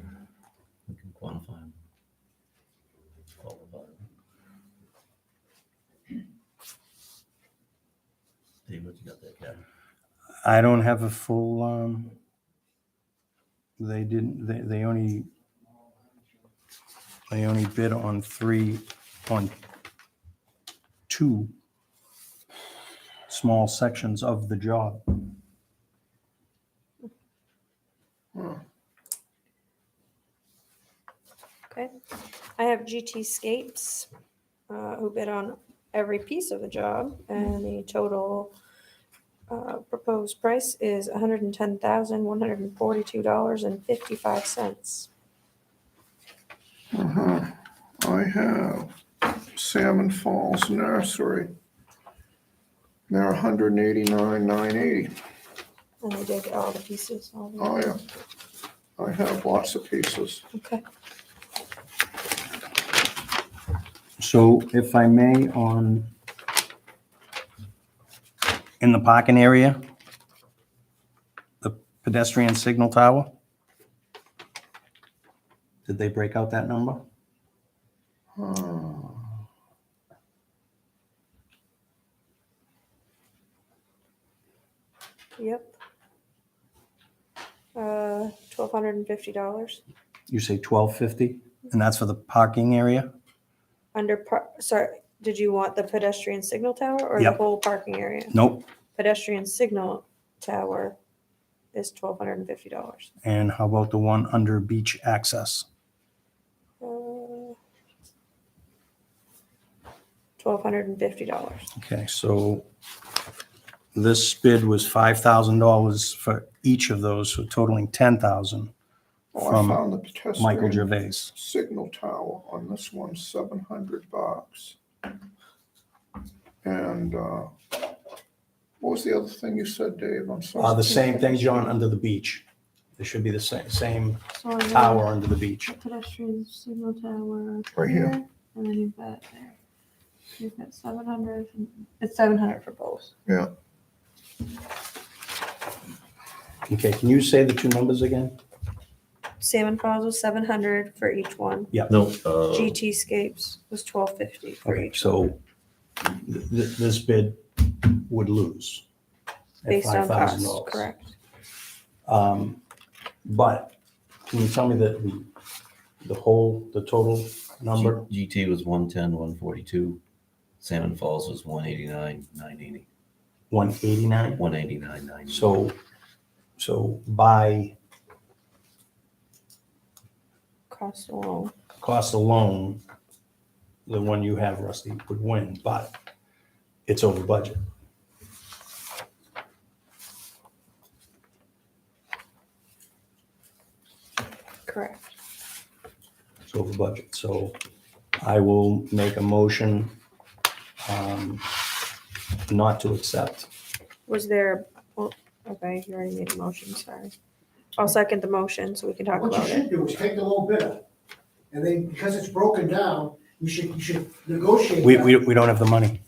we can quantify them? Qualify them. Dave, what you got there, Kevin?
I don't have a full, they didn't, they only They only bid on two small sections of the job.
Okay. I have GT Scapes, who bid on every piece of the job, and the total proposed price is $110,142.55.
I have Salmon Falls Nursery. They're $189,980.
And they did get all the pieces. All the-
Oh, yeah. I have lots of pieces.
Okay.
So if I may, in the parking area, the pedestrian signal tower, did they break out that number?
Yep. $1,250.
You say 1250, and that's for the parking area?
Sorry, did you want the pedestrian signal tower or the
Yep.
whole parking area?
Nope.
Pedestrian signal tower is $1,250.
And how about the one under beach access?
$1,250.
Okay, so this bid was $5,000 for each of those, so totaling 10,000
Oh, I
from
found the pedestrian
Michael Gervais.
signal tower on this one, $700. And what was the other thing you said, Dave? I'm sorry.
The same thing, John, under the beach. There should be the same
So I have
tower under the beach.
the pedestrian signal tower
Right here.
and then you've got there. You've got 700. It's 700 for both.
Yeah,
Okay, can you say the two numbers again?
Salmon Falls was 700 for each one.
No,
GT Scapes was 1250 for
Okay,
each.
so this bid would lose at
Based on cost,
$5,000.
correct.
But can you tell me the total number?
GT was 110, 142. Salmon Falls was 189, 980.
189?
189, 980.
So by
Cost alone.
cost alone, the one you have, Rusty, would win, but it's over budget.
Correct.
It's over budget. So I will make a motion not to accept.
Was there, well, okay, you already made a motion, sorry. I'll second the motion so we can talk
What you
about
should
it.
do is take the low bidder, and then, because it's broken down, you should negotiate
We
that.
don't have the money.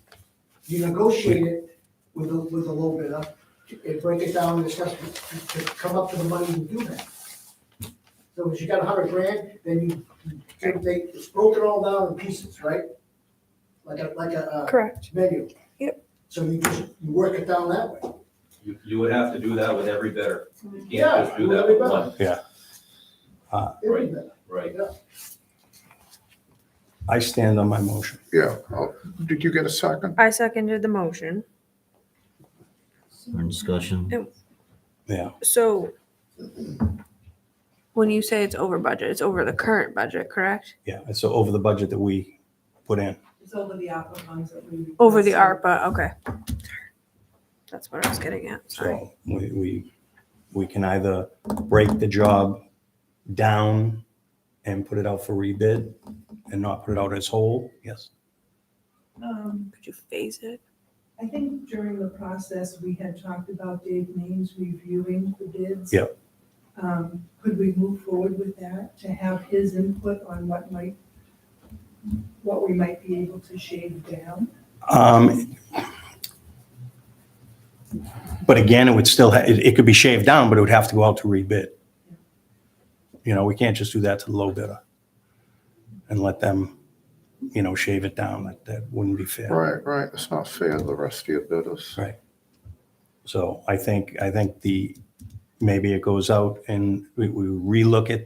You negotiate it with the low bidder, and break it down and discuss, to come up to the money to do that. So if you got $100,000, then it's broken all down in pieces, right? Like a
Correct.
menu.
Yep.
So you work it down that way.
You would have to do that with every bidder. You can't
Yeah,
just do that with one.
Every bidder.
Right.
I stand on my motion.
yeah. Oh, did you get a second?
I seconded the motion.
Our discussion.
Yeah.
So when you say it's over budget, it's over the current budget, correct?
Yeah, it's over the budget that we put in.
It's over the ARPA funds that we.
Over the
requested.
ARPA, okay. That's what I was getting at, sorry.
So we can either break the job down and put it out for rebid and not put it out as whole. Yes.
Could you phase it?
I think during the process, we had talked about Dave Maines reviewing the bids.
Yep.
Could we move forward with that, to have his input on what we might be able to shave down?
But again, it would still, it could be shaved down, but it would have to go out to rebid. You know, we can't just do that to the low bidder and let them, shave it down. That wouldn't be fair.
Right. It's not fair to the rest of your bidders.
Right. So I think maybe it goes out and we relook at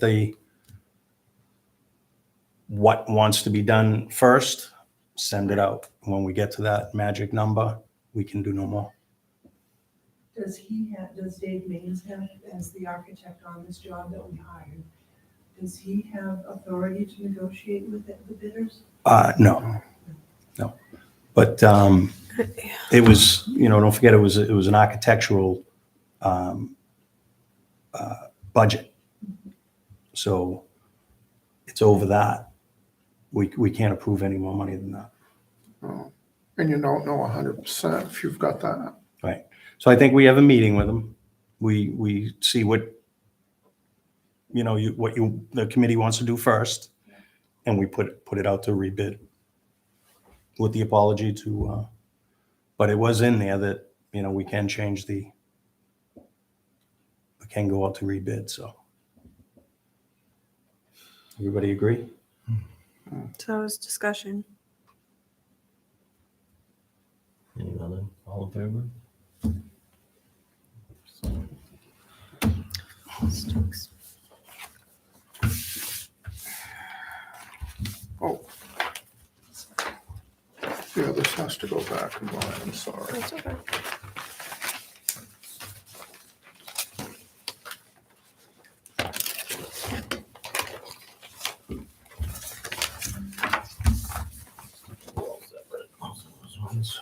what wants to be done first, send it out. When we get to that magic number, we can do no more.
Does Dave Maines have, as the architect on this job that we hired, does he have authority to negotiate with the bidders?
No. But it was, don't forget, it was an architectural budget. So it's over that. We can't approve any more money than that.
Oh, and you don't know 100% if you've got that.
Right. So I think we have a meeting with them. We see what, the committee wants to do first, and we put it out to rebid with the apology to, but it was in there that, we can change we can go out to rebid, so. Everybody agree?
So it's discussion.
Any other, all in favor?
Oh. Yeah, this has to go back and line, I'm sorry.
That's okay.
All separate. Also those ones.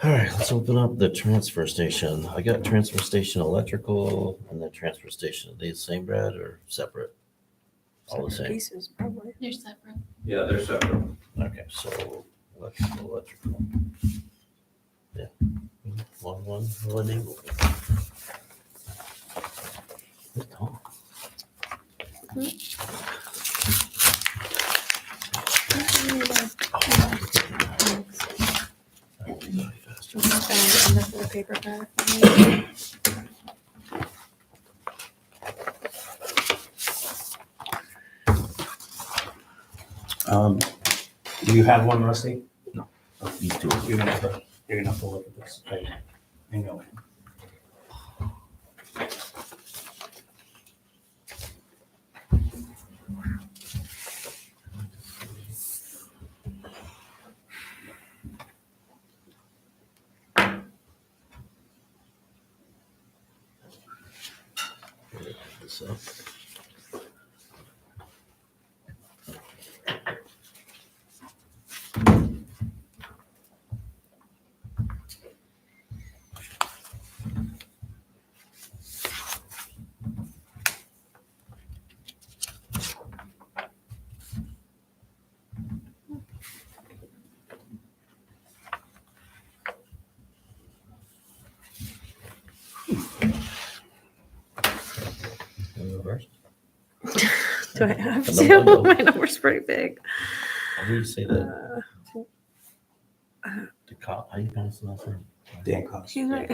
All right, let's open up the transfer station. I got transfer station electrical and the transfer station. Are they the same, Brad, or separate? All the same.
Pieces, probably.
They're separate.
Yeah, they're separate.
Okay, so electrical. Yeah. One, enable.
The paper back.
Do you have one, Rusty?
No. These two.
You're gonna have to look at this. Hang on.
This up. In reverse.
Do I have
The
to?
number.
My number's pretty big.
How do you say that? How do you pronounce the last name?
Dan Cox.
He's right.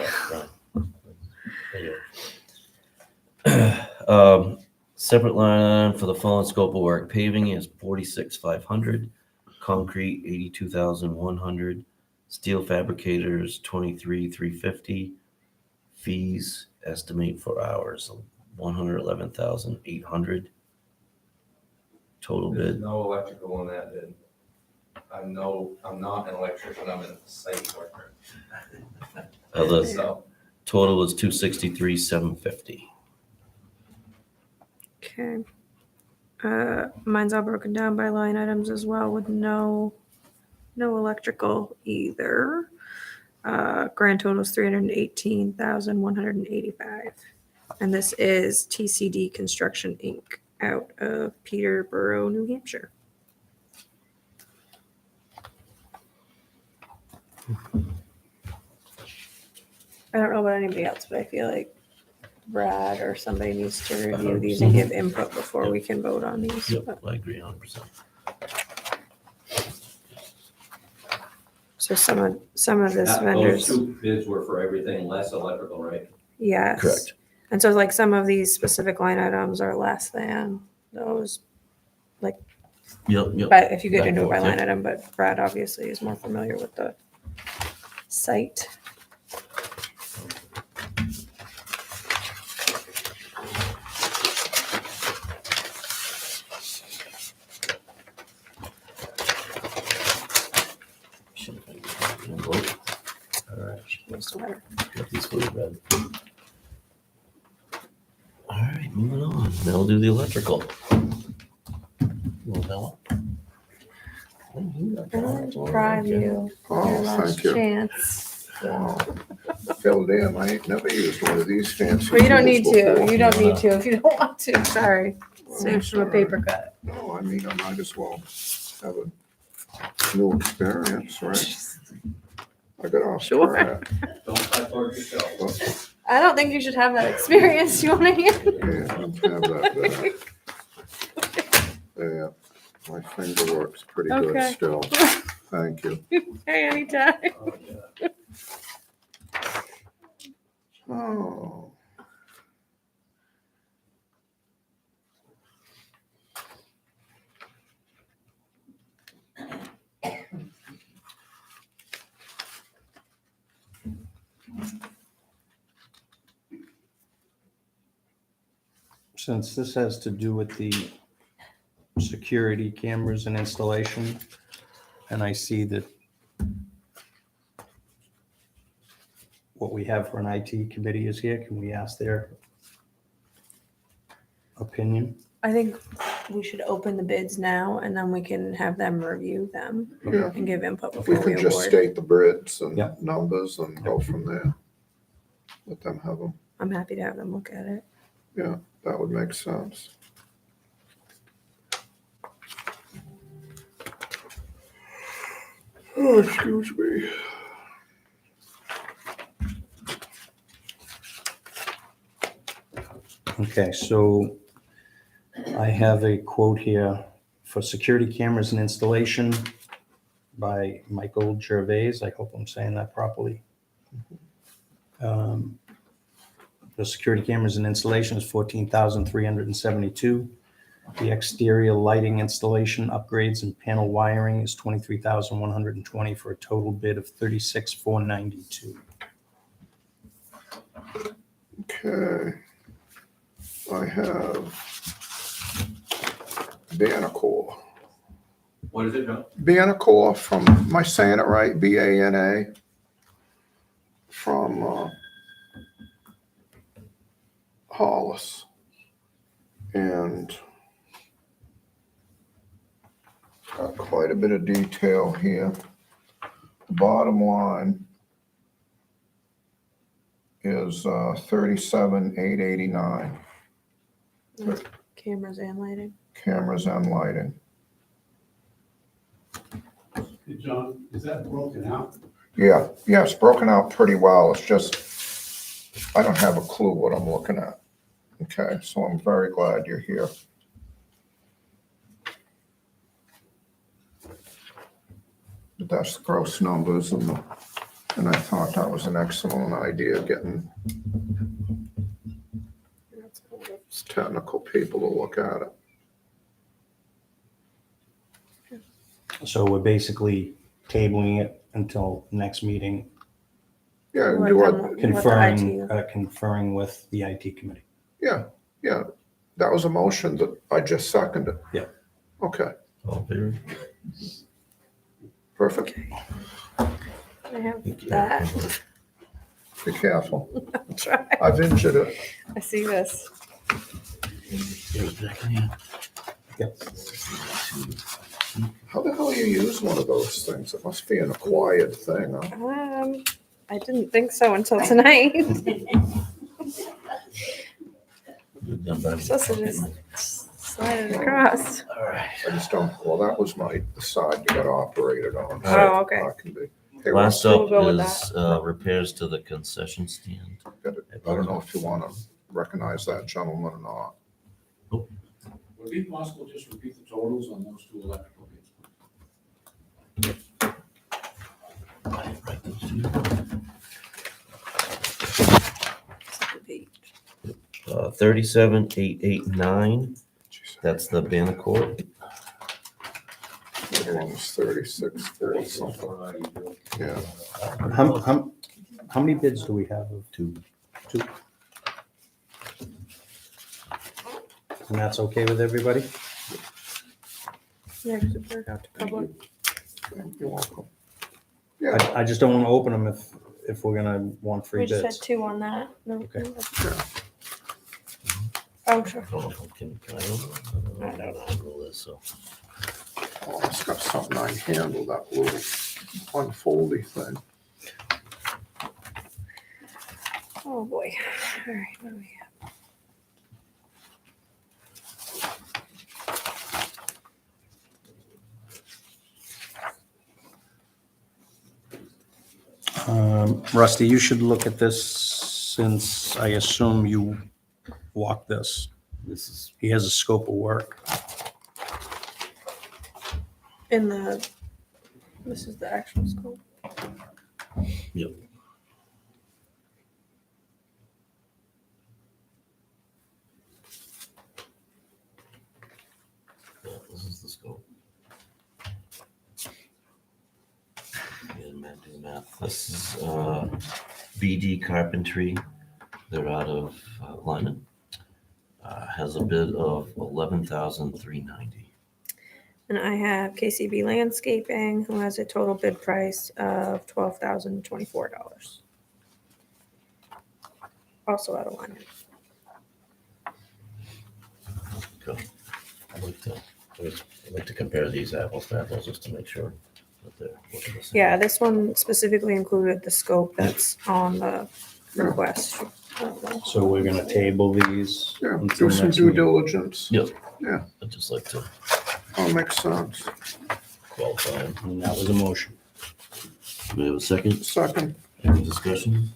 Separate line item for the following scope of work. Paving is 46,500, concrete 82,100, steel fabricators 23,350, fees estimate for hours 111,800. Total
There's
bid.
no electrical in that bid. I'm not an electrician, I'm a site worker.
The
So,
total is 263,750.
Okay. Mine's all broken down by line items as well with no electrical either. Grand total is 318,185. And this is TCD Construction Inc. out of Peterborough, New Hampshire. I don't know about anybody else, but I feel like Brad or somebody needs to review these and give input before we can vote on these.
Yep, I agree 100%.
So some of this
Those
vendors,
two bids were for everything less electrical, right?
yes.
Correct.
And so like some of these specific line items are less than those,
Yep.
but if you get
Back
into it by
forth,
line
yep.
item, but Brad obviously is more familiar with the site. sweater.
Got these for you, Brad. All right, moving on. Now we'll do the electrical. Well,
I wanted to deprive you your
Oh,
last
thank you.
chance.
Wow. Hell damn, I ain't never used one of these fancy.
Well, you don't need
tools
to.
before.
You don't need to if you don't want to. Sorry.
Well,
Saves from a
it's all right.
paper cut.
No, I mean, I might as well have a new experience, right? I got off
Sure.
track.
Don't fight for it yourself.
But,
I don't think you should have that experience. You want to hear?
yeah, I'll have that back. Yeah, my finger works pretty good
Okay.
still. Thank you.
Hey, anytime.
Oh.
Since this has to do with the security cameras and installation, and I see that what we have for an IT committee is here, can we ask their opinion?
I think we should open the bids now and then we can have them review them
Yeah.
and give input
We
before we
can just
award.
state the bids and
Yeah.
numbers and go from there. Let them have them.
I'm happy to have them look at it.
Yeah, that would make sense. Oh, excuse me.
Okay, so I have a quote here for security cameras and installation by Michael Gervais. I hope I'm saying that properly. The security cameras and installation is $14,372. The exterior lighting installation upgrades and panel wiring is $23,120 for a total bid of $36,492.
Okay. I have Banacor.
What is it, John?
Banacor from, am I saying it right? BANA? From Hollis. And got quite a bit of detail here. Bottom line is 37,889,
Cameras and lighting.
cameras and lighting.
Hey, John, is that broken out?
Yeah, it's broken out pretty well. It's just, I don't have a clue what I'm looking at. Okay, so I'm very glad you're here. But that's the gross numbers and I thought that was an excellent idea, getting technical people to look at it.
So we're basically tabling it until next meeting,
Yeah,
Let
do
them-
it.
let the
conferring,
IT
conferring with the IT committee.
Yeah, that was a motion that I just seconded.
Yeah.
Okay,
all in favor?
perfect.
I have that.
Be careful.
I'll try.
I've injured it.
I see this.
Yep.
How the hell you use one of those things? It must be an acquired thing, huh?
I didn't think so until tonight.
Good done, Brad.
Supposed to just slide it across.
All right.
I just don't, well, that was the side you got operated on. so
Oh, okay.
that can be. Hey,
Last
Russ,
up
We'll go with
is repairs to the concession stand.
I don't know if you want to recognize that gentleman or not.
Would it be possible to just repeat the totals on those two electrical bids?
Write those two. 37,889. That's the Banacor.
The other one was 36,400 something. Yeah.
How many bids do we have of
Two.
two? And that's okay with everybody?
Yeah, because it worked out to public.
You're welcome.
I just don't want to open them if we're gonna want free
We just had
bids.
2 on that. No,
Okay.
Oh, sure.
I don't know if can I
I don't know.
Google this, so.
Oh, it's got something I handled, that little unfoldy thing.
Oh, boy. All right, what do we have?
Rusty, you should look at this since I assume you walked this.
This is,
He has a scope of work.
In the, this is the actual scope.
yep. Yeah, this is the scope. Yeah, man, do the math. This is BD Carpentry. They're out of Lyman. Has a bid of $11,390.
And I have KCB Landscaping, who has a total bid price of $12,024. Also out of line.
Cool. I'd like to compare these apples to apples just to make sure that they're looking the same.
Yeah, this one specifically included the scope that's on the request.
So we're gonna table these
Yeah,
until
do some
next
due
meeting.
diligence.
Yep.
Yeah.
I'd just like to
All makes sense.
qualify them.
And that was a motion.
Do we have a second?
Second,
Any discussion?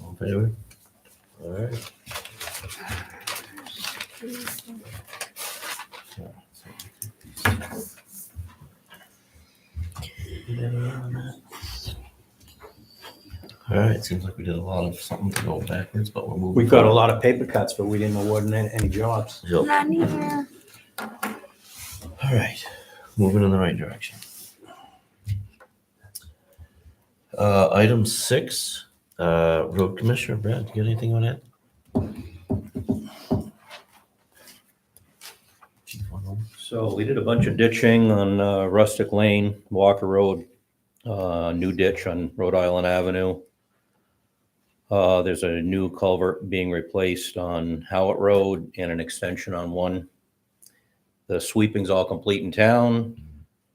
All in favor? All right. All right, seems like we did a lot of something to go backwards, but we're moving.
We've got a
forward.
lot of paper cuts, but we didn't award any jobs.
Yep.
Not here.
All right, moving in the right direction. Item 6, Road Commissioner Brad, you got anything on that? Chief, one
So we did a bunch of ditching on Rustic Lane, Walker Road, new ditch on Rhode Island Avenue. There's a new culvert being replaced on Howard Road and an extension on one. The sweeping's all complete in town.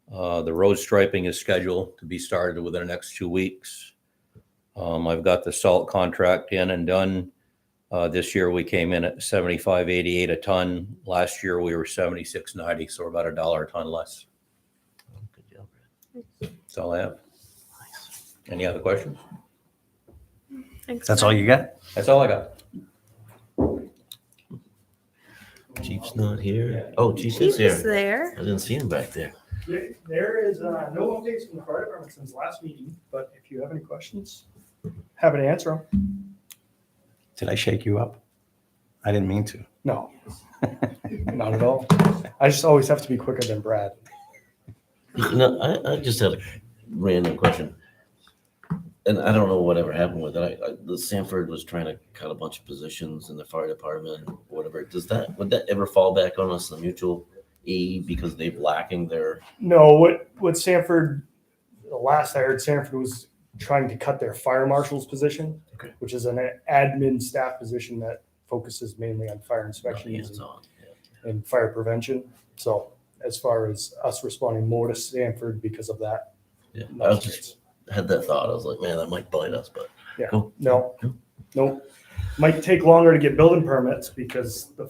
The road striping is scheduled to be started within the next 2 weeks. I've got the salt contract in and done. This year we came in at $75.88 a ton. Last year we were $76.90, so we're about $1 a ton less.
Good job, Brad.
That's all I have. Any other questions?
Thanks.
That's all you got?
That's all I got.
Chief's not here. Oh, Chief
Chief
is here.
is there.
I didn't see him back there.
There is no updates from the fire department since last meeting, but if you have any questions, happy to answer them.
Did I shake you up? I didn't mean to.
No, not at all. I just always have to be quicker than Brad.
No, I just had a random question. And I don't know whatever happened with it. The Sanford was trying to cut a bunch of positions in the fire department, or whatever. Would that ever fall back on us, the mutual aid, because they're lacking their?
No, what Sanford, the last I heard, Sanford was trying to cut their fire marshal's position,
Okay.
which is an admin staff position that focuses mainly on fire inspections
Hands-on. Yeah.
and fire prevention. So as far as us responding more to Sanford because of that,
Yeah, I
no
was
chance.
just had that thought. I was like, man, that might bite us, but
Yeah,
Cool.
no, Might take longer to get building permits because the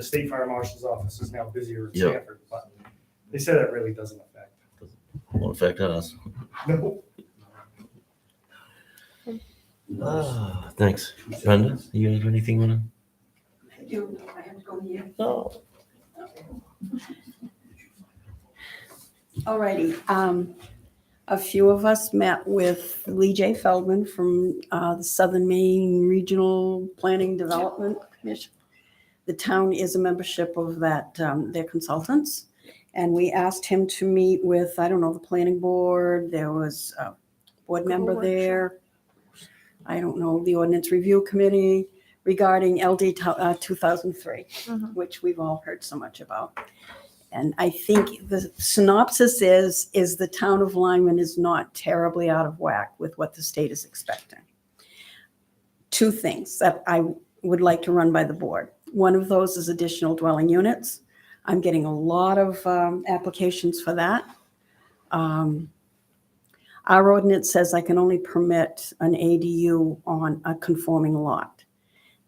state fire marshal's office is now busier in
Yep.
Sanford, but they said that really doesn't affect.
won't affect us.
No.
Thanks, Brenda. You have anything on it?
I do, I have to go here.
No.
Alrighty, a few of us met with Lee J. Feldman from the Southern Maine Regional Planning Development Commission. The town is a membership of that, their consultants. And we asked him to meet with, I don't know, the planning board, there was a board member there. I don't know, the ordinance review committee regarding LD 2003,
Mhm.
which we've all heard so much about. And I think the synopsis is the town of Lyman is not terribly out of whack with what the state is expecting. Two things that I would like to run by the board. One of those is additional dwelling units. I'm getting a lot of applications for that. Our ordinance says I can only permit an ADU on a conforming lot.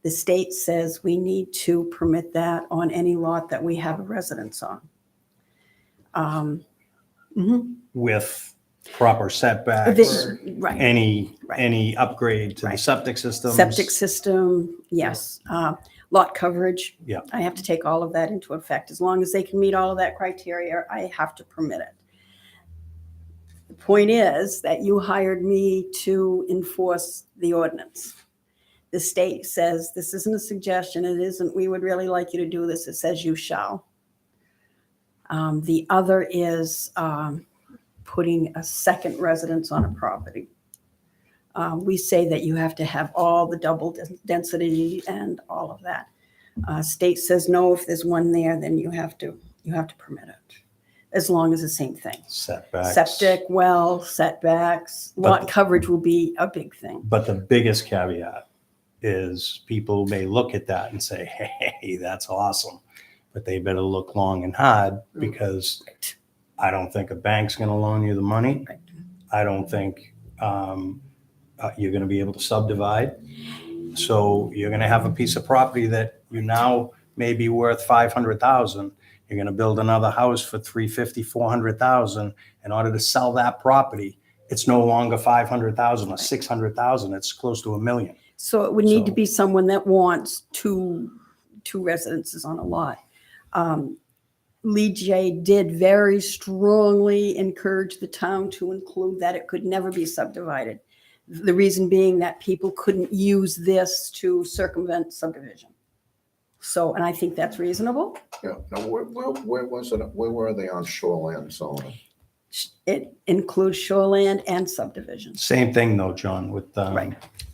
The state says we need to permit that on any lot that we have a residence on.
With proper setbacks,
Right.
any upgrade to the
Right.
septic systems.
Septic system, yes. Lot coverage.
Yeah.
I have to take all of that into effect. As long as they can meet all of that criteria, I have to permit it. The point is that you hired me to enforce the ordinance. The state says, this isn't a suggestion, it isn't, we would really like you to do this, it says you shall. The other is putting a second residence on a property. We say that you have to have all the double density and all of that. State says no, if there's one there, then you have to permit it, as long as the same thing.
Setbacks.
Septic, well, setbacks, lot coverage will be a big thing.
But the biggest caveat is people may look at that and say, hey, that's awesome. But they better look long and hard, because I don't think a bank's going to loan you the money.
Right.
I don't think you're going to be able to subdivide. So you're going to have a piece of property that you now may be worth $500,000. You're going to build another house for $350,000, $400,000. In order to sell that property, it's no longer $500,000 or $600,000. It's close to $1 million.
So it would need to be someone that wants two residences on a lot. Lee J did very strongly encourage the town to include that it could never be subdivided. The reason being that people couldn't use this to circumvent subdivision. So, and I think that's reasonable.
Yeah, now where was it? Where were they on shoreline zoning?
It includes shoreland and subdivision.
Same thing though, John, with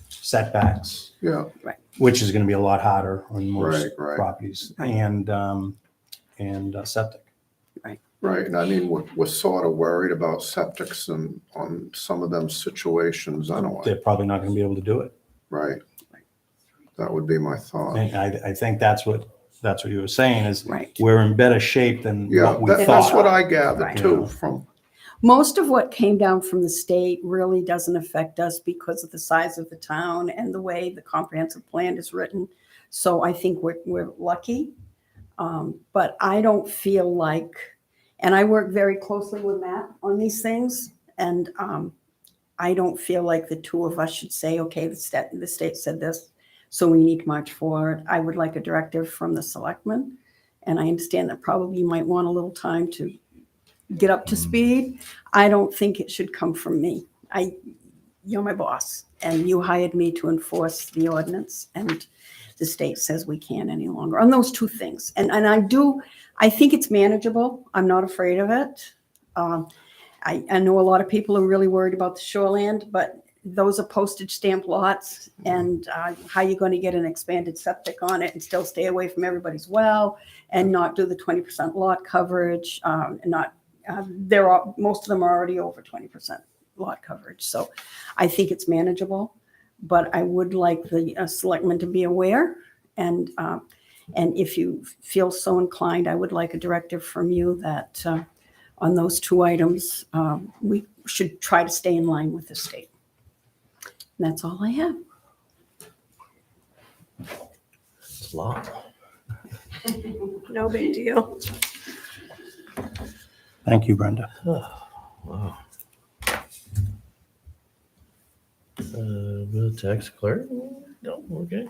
setbacks.
Yeah.
Right.
Which is going to be a lot harder on most
Right.
properties,
Right.
and septic.
Right, and I mean, we're sort of worried about septics and on some of them situations anyway,
They're probably not going to be able to do it.
right? That would be my thought.
And I think that's what you were saying is
Right.
we're in better shape than
Yeah,
what we
that's
thought.
what I gathered
Right.
too from,
Most of what came down from the state really doesn't affect us because of the size of the town and the way the comprehensive plan is written. So I think we're lucky. But I don't feel like, and I work very closely with Matt on these things, and I don't feel like the two of us should say, okay, the state said this, so we need to march forward. I would like a directive from the selectmen, and I understand that probably you might want a little time to get up to speed. I don't think it should come from me. You're my boss, and you hired me to enforce the ordinance, and the state says we can't any longer on those two things. And I think it's manageable. I'm not afraid of it. I know a lot of people are really worried about the shoreland, but those are postage stamp lots, and how you're going to get an expanded septic on it and still stay away from everybody's well and not do the 20% lot coverage, and not most of them are already over 20% lot coverage. So I think it's manageable, but I would like the selectmen to be aware. And if you feel so inclined, I would like a directive from you that on those two items, we should try to stay in line with the state. And that's all I have.
It's a lot.
No big deal.
Thank you, Brenda.
Wow. Tax clerk? No, okay.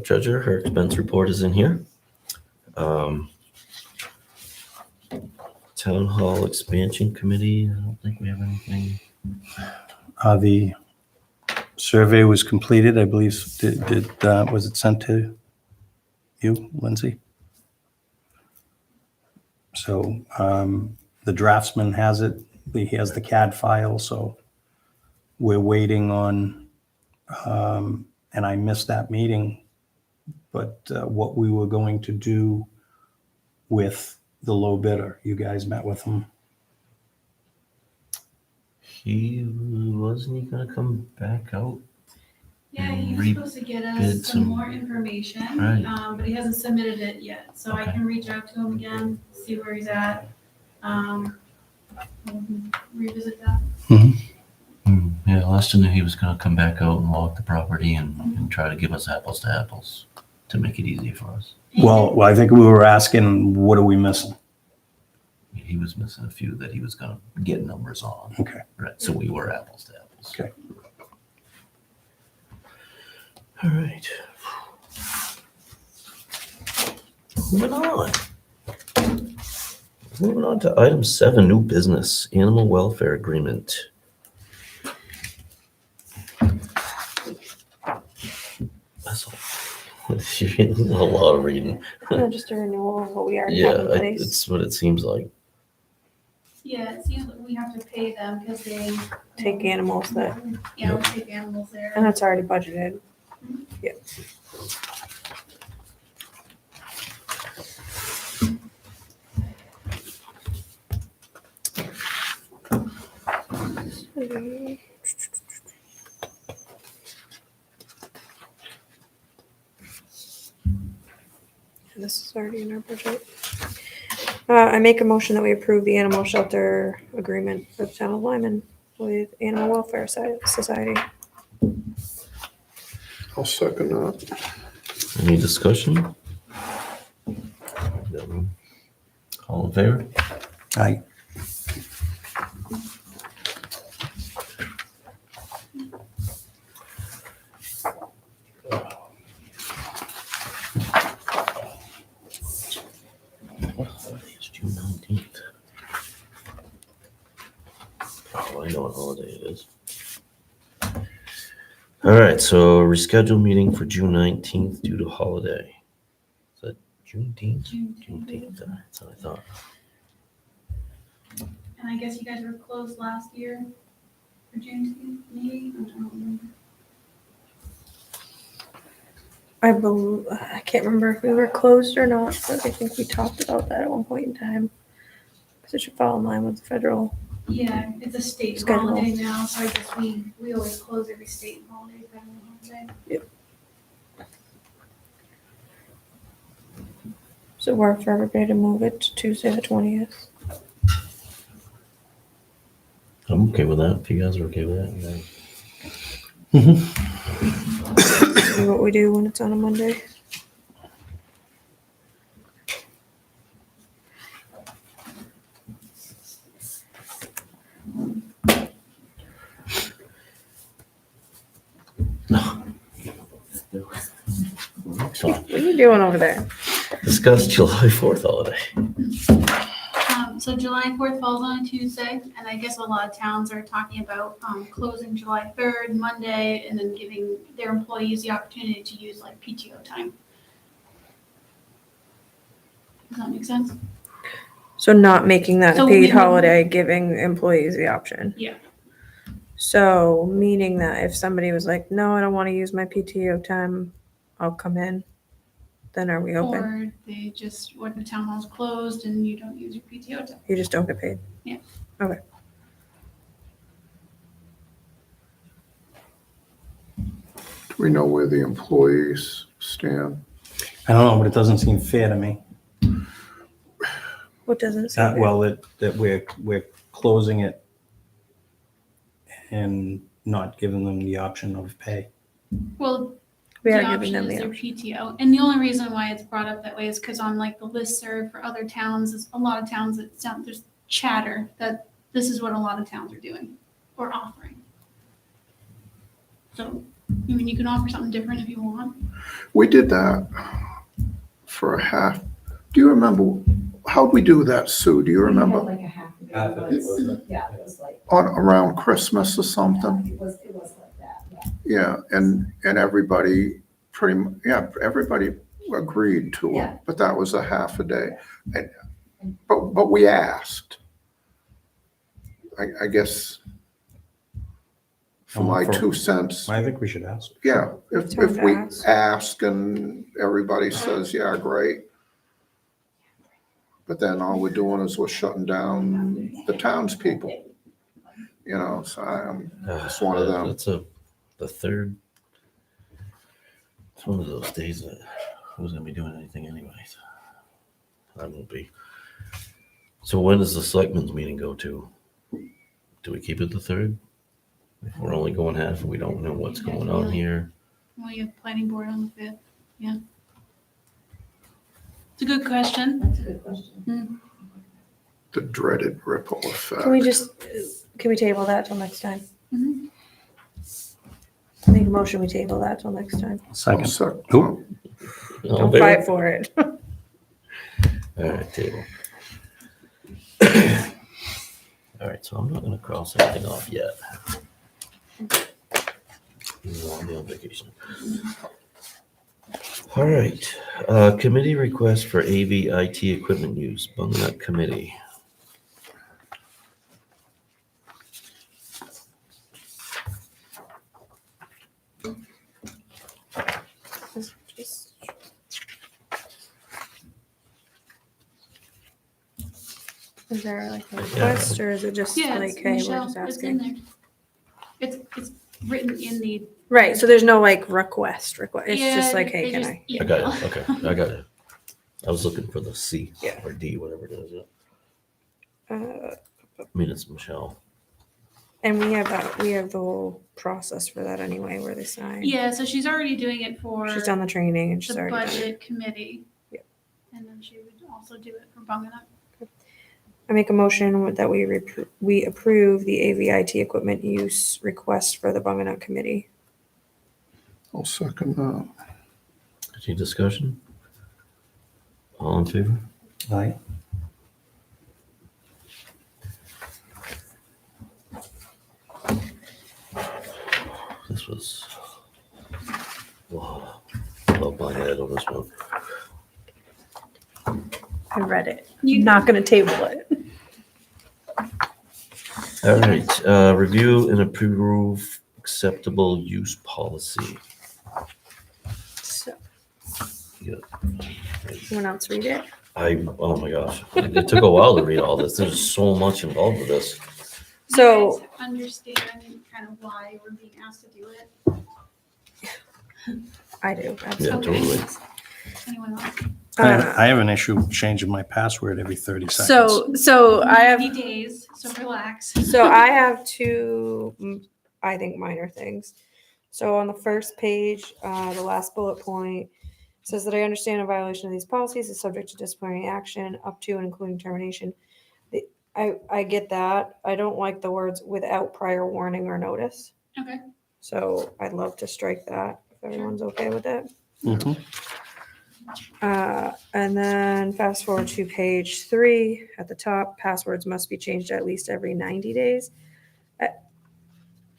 Treasurer, her expense report is in here. Town Hall Expansion Committee, I don't think we have anything.
The survey was completed, I believe. Was it sent to you, Lindsay? So the draftsman has it. He has the CAD file, so we're waiting on, and I missed that meeting, but what we were going to do with the low bidder? You guys met with him?
Wasn't he gonna come back out?
Yeah, he was
Re-
supposed to get
bid
us some
some-
more information,
Right.
but he hasn't submitted it yet. So I
Okay.
can reach out to him again, see where he's at. We'll revisit that.
Yeah, last I knew he was gonna come back out and walk the property and try to give us apples to apples to make it easy for us.
Well, I think we were asking, what are we missing?
He was missing a few that he was gonna get numbers on.
Okay.
Right, so we were apples to apples.
Okay.
All right. Moving on. Moving on to item 7, new business, animal welfare agreement. That's a lot of reading.
Just a renewal of what we already have in
Yeah,
place.
it's what it seems like.
Yeah, it seems like we have to pay them because they.
Take animals that,
Yeah, we take animals there.
and that's already budgeted. Yeah. This is already in our budget. I make a motion that we approve the animal shelter agreement for the town of Lyman with Animal Welfare Society.
I'll second that.
Any discussion? All in favor?
Aye.
It's June 19th. Oh, I know what holiday it is. All right, so reschedule meeting for June 19th due to holiday. Is that Juneteenth? Juneteenth, that's what I thought.
And I guess you guys were closed last year for Juneteenth, maybe? I don't remember.
I can't remember if we were closed or not, but I think we talked about that at one point in time. Because it should fall in line with the federal.
Yeah, it's a state
Schedule.
holiday now, so I guess we always close every state holiday, federal holiday.
So we're for everybody to move it to Tuesday the 20th.
I'm okay with that. If you guys are okay with that, then.
See what we do when it's on a Monday.
So,
What are you doing over there?
discuss July 4th holiday.
So July 4th falls on a Tuesday, and I guess a lot of towns are talking about closing July 3rd, Monday, and then giving their employees the opportunity to use like PTO time. Does that make sense?
So not making that a
So
paid
we-
holiday, giving employees the option.
Yeah.
So meaning that if somebody was like, no, I don't want to use my PTO time, I'll come in, then are we open?
Or they just, when the town hall's closed and you don't use your PTO time.
You just don't get paid?
Yeah.
Okay.
Do we know where the employees stand?
I don't know, but it doesn't seem fair to me.
What doesn't say?
Well, that we're closing it and not giving them the option of pay.
Well,
We
the
are giving
option
them
is
the
their
option.
PTO. And the only reason why it's brought up that way is because on like the listserv for other towns, is a lot of towns that sound, there's chatter that this is what a lot of towns are doing or offering. So, I mean, you can offer something different if you want.
We did that for a half. Do you remember, how'd we do that, Sue? Do you remember?
Like a half a day.
Half a day, wasn't it?
Yeah, it was like,
Around Christmas or something?
it was like that, yeah.
Yeah, and everybody everybody agreed to it,
Yeah.
but that was a half a day. But we asked. I guess for my
For-
2 cents,
I think we should ask.
yeah, if
Time to
we
ask.
ask and everybody says, yeah, great, But then all we're doing is we're shutting down the townspeople. You know, so I'm just one of them.
That's the third. It's one of those days that who's gonna be doing anything anyways. I won't be. So when does the selectmen's meeting go to? Do we keep it the third? If we're only going half, we don't know what's going on here.
Well, you have planning board on the 5th, yeah. It's a good question.
That's a good question.
The dreaded ripple effect.
Can we table that till next time?
Mhm.
Make a motion, we table that till next time.
Second.
Who?
Don't fight for it.
All right, table. All right, so I'm not gonna cross anything off yet. I'll be on vacation. All right, committee request for AV IT equipment use, Butternut Committee.
Is there like a request or is it just
Yeah,
like,
it's
hey, we're
Michelle,
just
it's in
asking?
there. It's written in the.
Right, so there's no like request. It's
Yeah,
just like, hey,
they
can
just
I?
I got it, okay, I got it. I was looking for the C
Yeah.
or D, whatever it is.
Uh,
I mean, it's Michelle.
And we have the whole process for that anyway, where they sign.
Yeah, so she's already doing it for
She's done the training and she's
the
already done it.
budget committee.
Yep.
And then she would also do it for Bunganuck.
I make a motion that we approve the AVIT equipment use request for the Bunganuck Committee.
I'll second that.
Any discussion? All in favor?
Aye.
This was, wow, above my head on this one.
I read it. You're not gonna table it.
All right, review and approve acceptable use policy.
So,
Yeah.
someone else read it?
Oh my gosh, it took a while to read all this. There's so much involved with this.
So-
You guys understand kind of why we're being asked to do it?
I do,
Yeah,
absolutely.
totally.
Anyone else?
I have an issue changing my password every 30 seconds.
So I have
90 days, so relax.
So I have two, I think, minor things. So on the first page, the last bullet point says that I understand a violation of these policies is subject to disciplinary action up to and including termination. I get that. I don't like the words without prior warning or notice.
Okay.
So I'd love to strike that if everyone's okay with it.
Mhm.
And then fast forward to page 3 at the top, passwords must be changed at least every 90 days.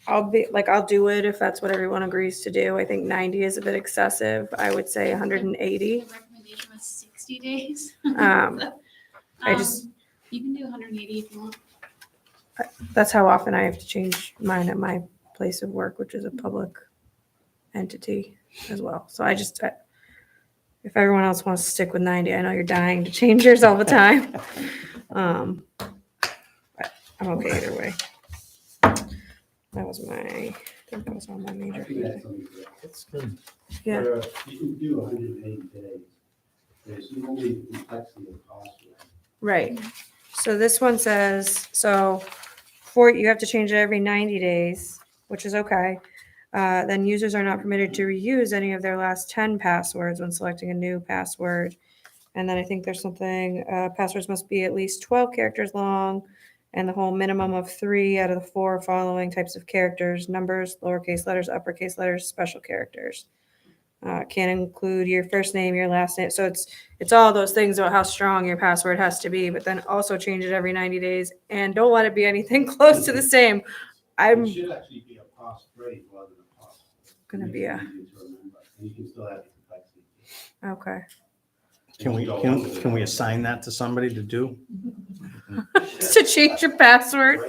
I'll do it if that's what everyone agrees to do. I think 90 is a bit excessive. I would say 180.
The recommendation was 60 days.
I just,
You can do 180 if you want.
that's how often I have to change mine at my place of work, which is a public entity as well. So if everyone else wants to stick with 90, I know you're dying to change yours all the time. But I'm okay either way. That was I think that was all my major.
That's good.
Yeah.
You can do 180 days. There's no complexity of cost.
Right. So this one says, you have to change it every 90 days, which is okay. Then users are not permitted to reuse any of their last 10 passwords when selecting a new password. And then I think there's something, passwords must be at least 12 characters long and the whole minimum of 3 out of the 4 following types of characters: numbers, lowercase letters, uppercase letters, special characters. Can't include your first name, your last name. So it's all those things about how strong your password has to be, but then also change it every 90 days and don't let it be anything close to the same.
It should actually be a cost grade rather than a cost.
Gonna be a,
Easy to remember, and you can still have the complexity.
okay.
Can we assign that to somebody to do?
To change your password.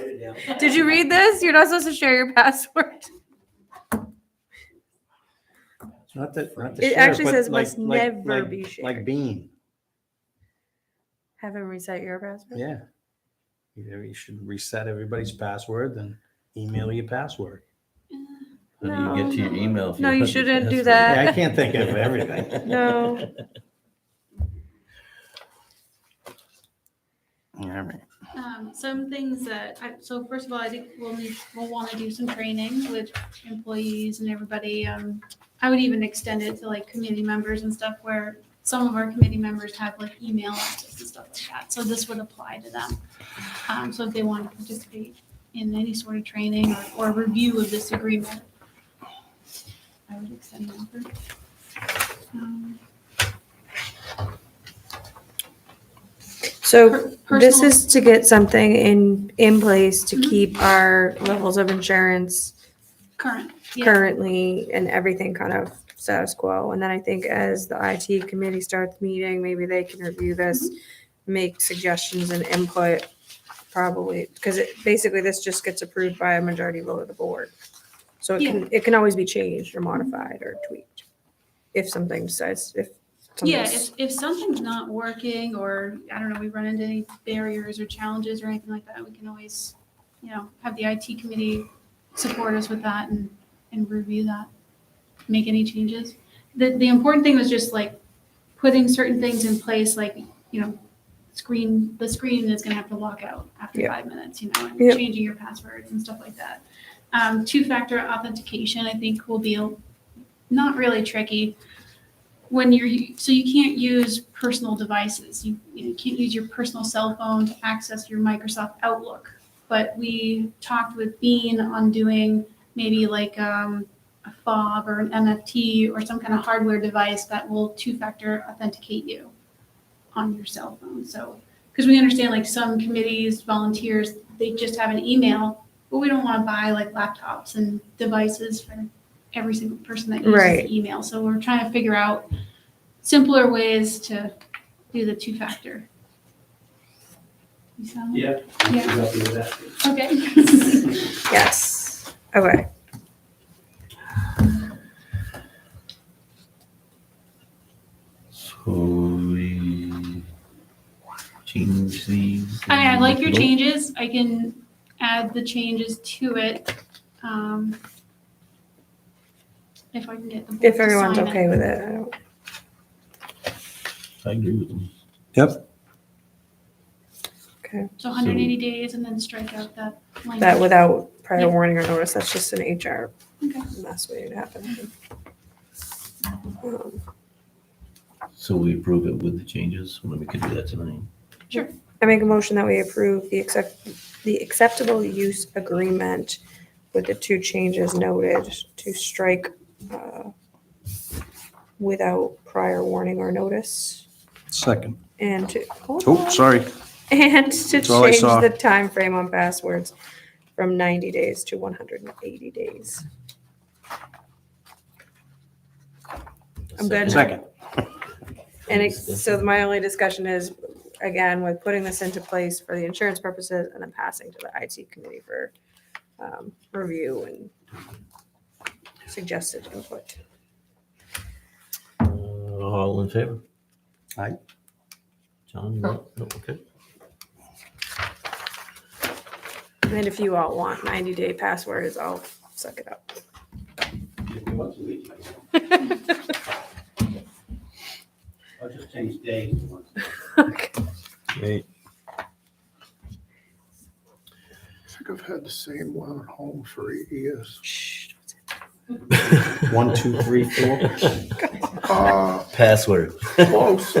Did you read this? You're not supposed to share your password.
Not to
It
share,
actually
but
says
like-
must
like-
never
like-
be shared.
Like Bean.
Have him reset your password?
Yeah. You should reset everybody's password, then email your password.
How do you get to your email? if
No, you
don't have your
shouldn't do
password?
that.
Yeah, I can't think of everything.
No.
All right.
Some things that, so first of all, I think we'll want to do some training with employees and everybody. I would even extend it to like committee members and stuff where some of our committee members have like email access and stuff like that. So this would apply to them. So if they want to participate in any sort of training or review of this agreement, I would extend the offer.
So this
Personal-
is to get something in place to keep our levels of insurance
Current. Yeah.
currently and everything kind of status quo. And then I think as the IT committee starts meeting, maybe they can review this, make suggestions and input probably, because basically this just gets approved by a majority vote of the board. So it can always be changed or modified or tweaked if something decides,
Yeah,
something's-
if something's not working or, I don't know, we run into any barriers or challenges or anything like that, we can always, have the IT committee support us with that and review that, make any changes. The important thing was just like putting certain things in place, like, the screen is gonna have to lock out after
Yeah.
5 minutes, and
Yep.
changing your passwords and stuff like that. Two-factor authentication, I think will be not really tricky. So you can't use personal devices. You can't use your personal cell phone to access your Microsoft Outlook. But we talked with Bean on doing maybe like a fob or an MFT or some kind of hardware device that will two-factor authenticate you on your cell phone. So, because we understand like some committees, volunteers, they just have an email, but we don't want to buy like laptops and devices for every single person that uses
Right.
email. So we're trying to figure out simpler ways to do the two-factor. You sound
Yeah.
Yeah.
Happy with that.
Okay.
Yes. Okay.
So we change these.
I like your changes. I can add the changes to it. If I can get the board
If
to
everyone's
sign
okay with it. I don't-
I agree with them.
Yep.
Okay.
So 180 days and then strike out that language.
That without prior
Yeah.
warning or notice, that's just an HR
Okay.
mess waiting to happen.
So we approve it with the changes, and then we could do that tonight.
Sure.
I make a motion that we approve the acceptable use agreement with the two changes noted to strike without prior warning or notice
Second.
and to, hold
Oh,
on.
sorry.
And to
That's all I
change
saw.
the time frame on passwords from 90 days to 180 days. I'm good.
Second.
And so my only discussion is, again, with putting this into place for the insurance purposes and then passing to the IT committee for review and suggested input.
All in favor?
Aye.
John, you want? No, okay.
And if you all want 90-day passwords, I'll suck it up.
If you want to leave. I'll just change days.
Great.
I think I've had the same one at home for 8 years.
1, 2, 3, 4.
Password.
Close.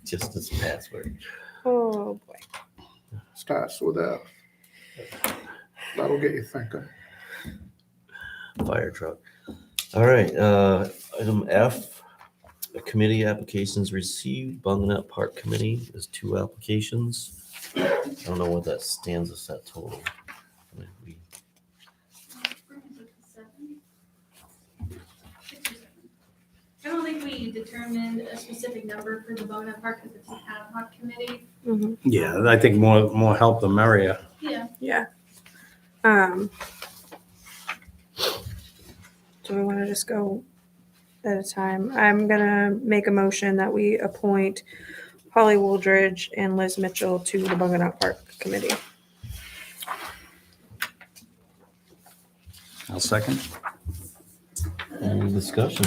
Just as password.
Oh, boy.
Starts with F. That'll get you thinking.
Fire truck. All right, item F, committee applications received, Bunganut Park Committee, there's 2 applications. I don't know what that stands us at total. I mean,
I don't think we determined a specific number for the Bona Park because it's an ad hoc committee.
Mhm.
Yeah, I think more help the merrier.
Yeah.
Yeah. Do we want to just go at a time? I'm gonna make a motion that we appoint Holly Wooldridge and Liz Mitchell to the Bugganout Park Committee.
I'll second.
Any discussion?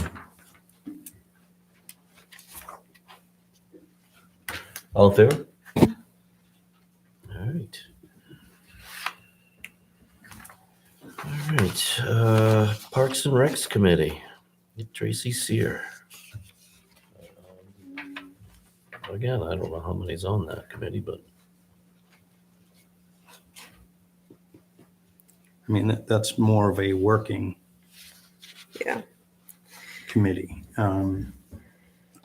All in favor? All right. All right, Parks and Recs Committee, Tracy Sear. Again, I don't know how many's on that committee, but
I mean, that's more of a working
Yeah.
committee.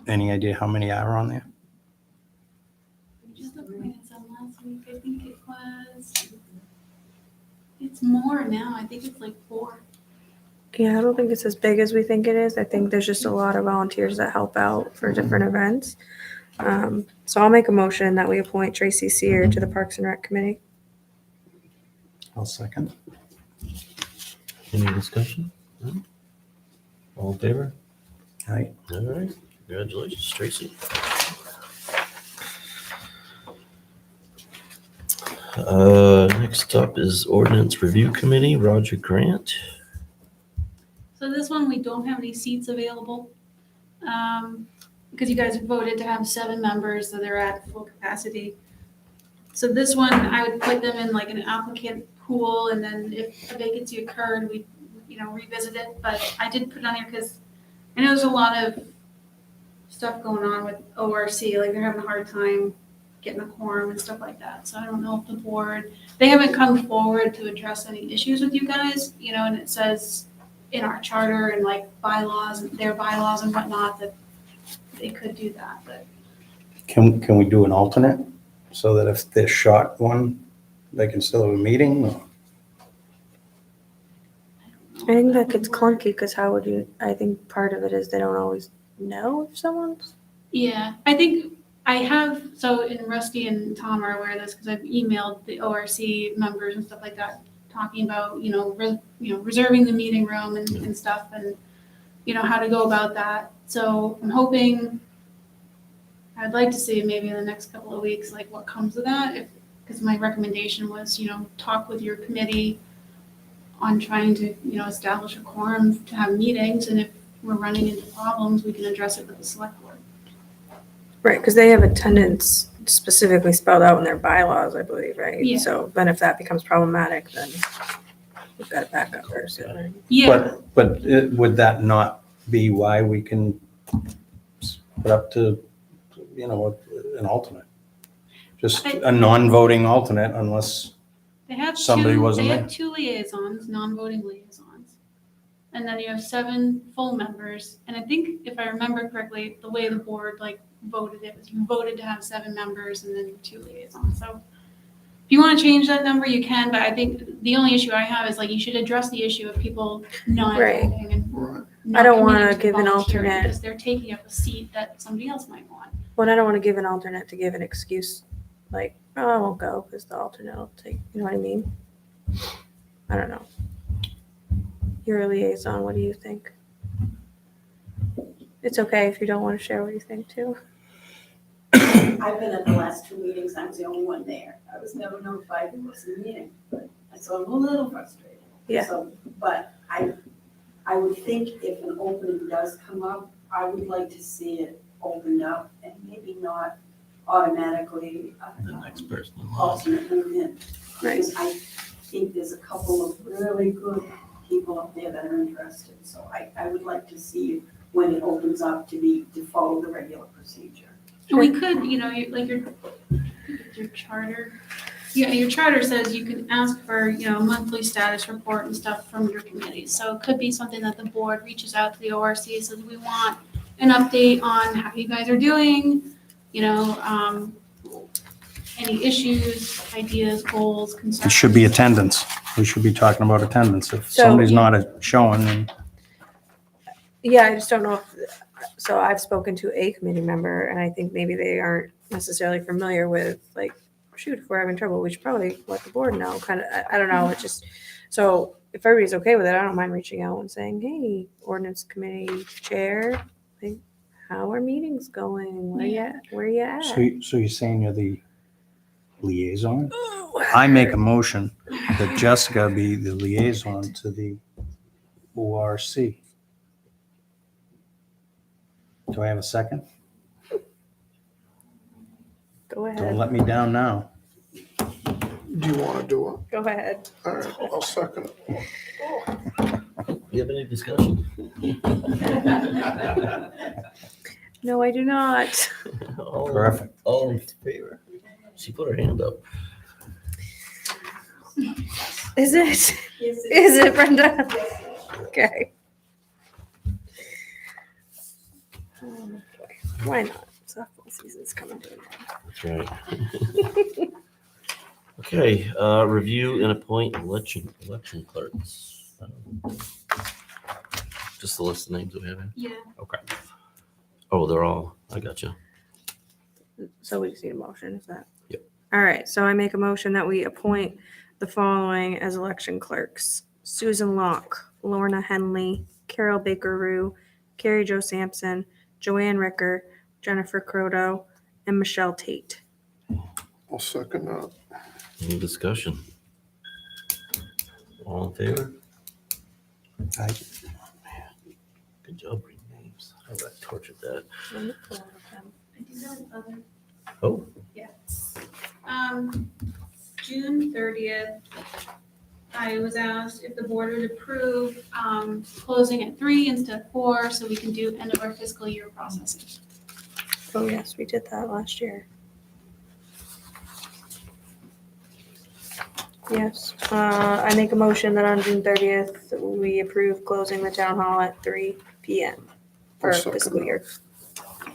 Any idea how many are on there?
We just appointed some last week. I think it was, it's more now. I think it's like 4.
Yeah, I don't think it's as big as we think it is. I think there's just a lot of volunteers that help out for different events. So I'll make a motion that we appoint Tracy Sear to the Parks and Rec Committee.
I'll second.
any discussion? No? All in favor?
All right.
All right, congratulations, Tracy. Next up is Ordinance Review Committee, Roger Grant.
So this one, we don't have any seats available. Because you guys voted to have 7 members, so they're at full capacity. So this one, I would put them in like an applicant pool, and then if a vacancy occurred, we'd, revisit it. But I did put it on there because I know there's a lot of stuff going on with ORC, like they're having a hard time getting a quorum and stuff like that. So I don't know if the board, they haven't come forward to address any issues with you guys, and it says in our charter and like bylaws, their bylaws and whatnot, that they could do that, but
Can we do an alternate so that if they're short one, they can still have a meeting? Or-
I think that gets clunky because I think part of it is they don't always know if someone's.
yeah, I think I have, so in Rusty and Tom are aware of this because I've emailed the ORC members and stuff like that, talking about, reserving the meeting room and stuff and, how to go about that. So I'm hoping, I'd like to see maybe in the next couple of weeks, like what comes of that. Because my recommendation was, talk with your committee on trying to, establish a quorum to have meetings. And if we're running into problems, we can address it with the select board.
Right, because they have attendance specifically spelled out in their bylaws, I believe, right?
Yeah.
So then if that becomes problematic, then we've got to back up person, right?
Yeah,
But would that not be why we can put up to, an alternate? Just a non-voting alternate unless,
they have
somebody wasn't
they
there.
have 2 liaisons, non-voting liaisons. And then you have 7 full members. And I think if I remember correctly, the way the board voted it was you voted to have 7 members and then 2 liaisons. So if you want to change that number, you can, but I think the only issue I have is you should address the issue of people not
Right.
voting and
Right.
not
I don't wanna
committing to
give an
volunteering
alternate.
because they're taking up a seat that somebody else might want.
Well, I don't want to give an alternate to give an excuse, like, oh, I won't go because the alternate will take, you know what I mean? I don't know. You're a liaison, what do you think? It's okay if you don't want to share what you think too.
I've been at the last 2 meetings, I was the only one there. I was never notified there was a meeting, so I'm a little frustrated.
Yeah.
So, but I would think if an opening does come up, I would like to see it opened up and maybe not automatically
The next person in line.
alternate move in.
Right.
Because I think there's a couple of really good people up there that are interested. So I would like to see when it opens up to follow the regular procedure.
And we could, your charter. Yeah, your charter says you can ask for, a monthly status report and stuff from your committees. So it could be something that the board reaches out to the ORC, says we want an update on how you guys are doing, any issues, ideas, goals, concerns.
it should be attendance. We should be talking about attendance. If
So-
somebody's not showing, then
Yeah, I just don't know so I've spoken to a committee member and I think maybe they aren't necessarily familiar with shoot, if we're having trouble, we should probably let the board know, I don't know, it's just, so if everybody's okay with it, I don't mind reaching out and saying, hey, ordinance committee chair, How are meetings going? Where you at? Where you at?
So you're saying you're the liaison? I make a motion that Jessica be the liaison to the ORC. Do I have a second?
Go
Don't
ahead.
let me down now.
Do you want to do it?
Go ahead.
All right, I'll second it.
You have any discussion?
No, I do not.
All-
Perfect.
All in favor? She put her hand up.
Is it? Is it, Brenda? Okay. Oh, boy. Why not? Softball season's coming to an end.
That's right. Okay, review and appoint election clerks. Just the list of names that we have here?
Yeah.
Okay. Oh, they're all, I got you.
So we just need a motion, is that?
Yep.
All right, so I make a motion that we appoint the following as election clerks: Susan Locke, Lorna Henley, Carol Baker Rue, Carrie Jo Sampson, Joanne Ricker, Jennifer Croto, and Michelle Tate.
I'll second that.
Any discussion? All in favor?
Aye.
Good job reading names. I tortured that.
I do have other.
Oh,
Yeah. June 30th, I was asked if the board would approve closing at 3 instead of 4, so we can do end of our fiscal year processing.
Oh, yes, we did that last year. Yes, I make a motion that on June 30th, we approve closing the town hall at 3 PM for
I'll second
fiscal
that.
year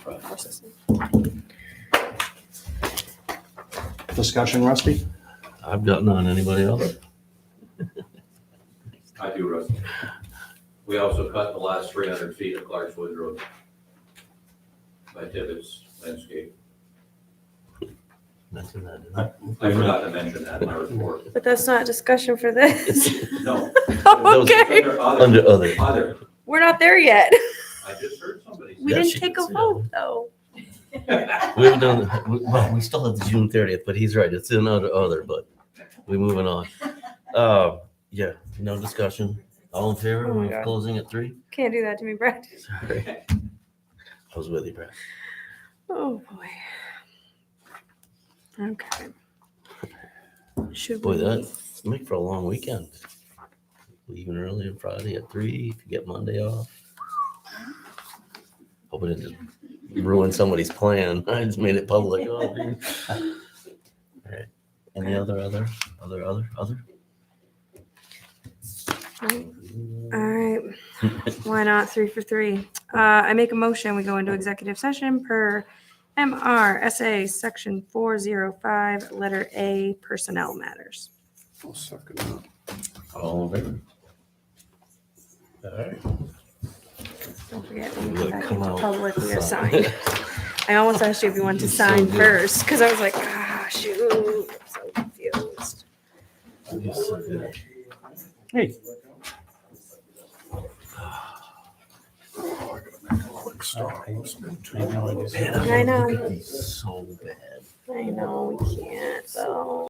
processing.
Discussion, Rusty?
I've got none. Anybody else?
I do, Russ. We also cut the last 300 feet of Clarkswood Road by Tibbetts Landscape.
Mention that, didn't I?
I forgot to mention that in my report.
But that's not discussion for this.
No.
Okay,
Under other.
Other,
we're not there yet.
I just heard somebody say.
We
Yeah,
didn't
she
take
did
a
say
vote, though.
We haven't done, well, we still have the June 30th, but he's right. It's in other, but we're moving on. Yeah, no discussion. All in favor
Oh my
of
God.
closing at 3?
Can't do that to me, Brad.
Sorry. I was with you, Brad.
Oh, boy. Okay. Should
Boy,
we?
that's make for a long weekend. Leaving early on Friday at 3, if you get Monday off. Hoping it didn't ruin somebody's plan. I just made it public. Oh, dude. All right. Any other?
All right. Why not 3 for 3? I make a motion, we go into executive session per MRSA Section 405, letter A, personnel matters.
I'll second that.
All in favor? All right.
Don't forget, when we
We
go
gotta
back
come
into
out.
public, we gotta sign. I almost asked you if you wanted to
You're so
sign
good.
first, because I was like, shoot, I'm so confused.
You're so good.
Hey.
Oh, I gotta make a quick stop. It's been too long.
I know.
Look at these so bad.
I know, we can't, though.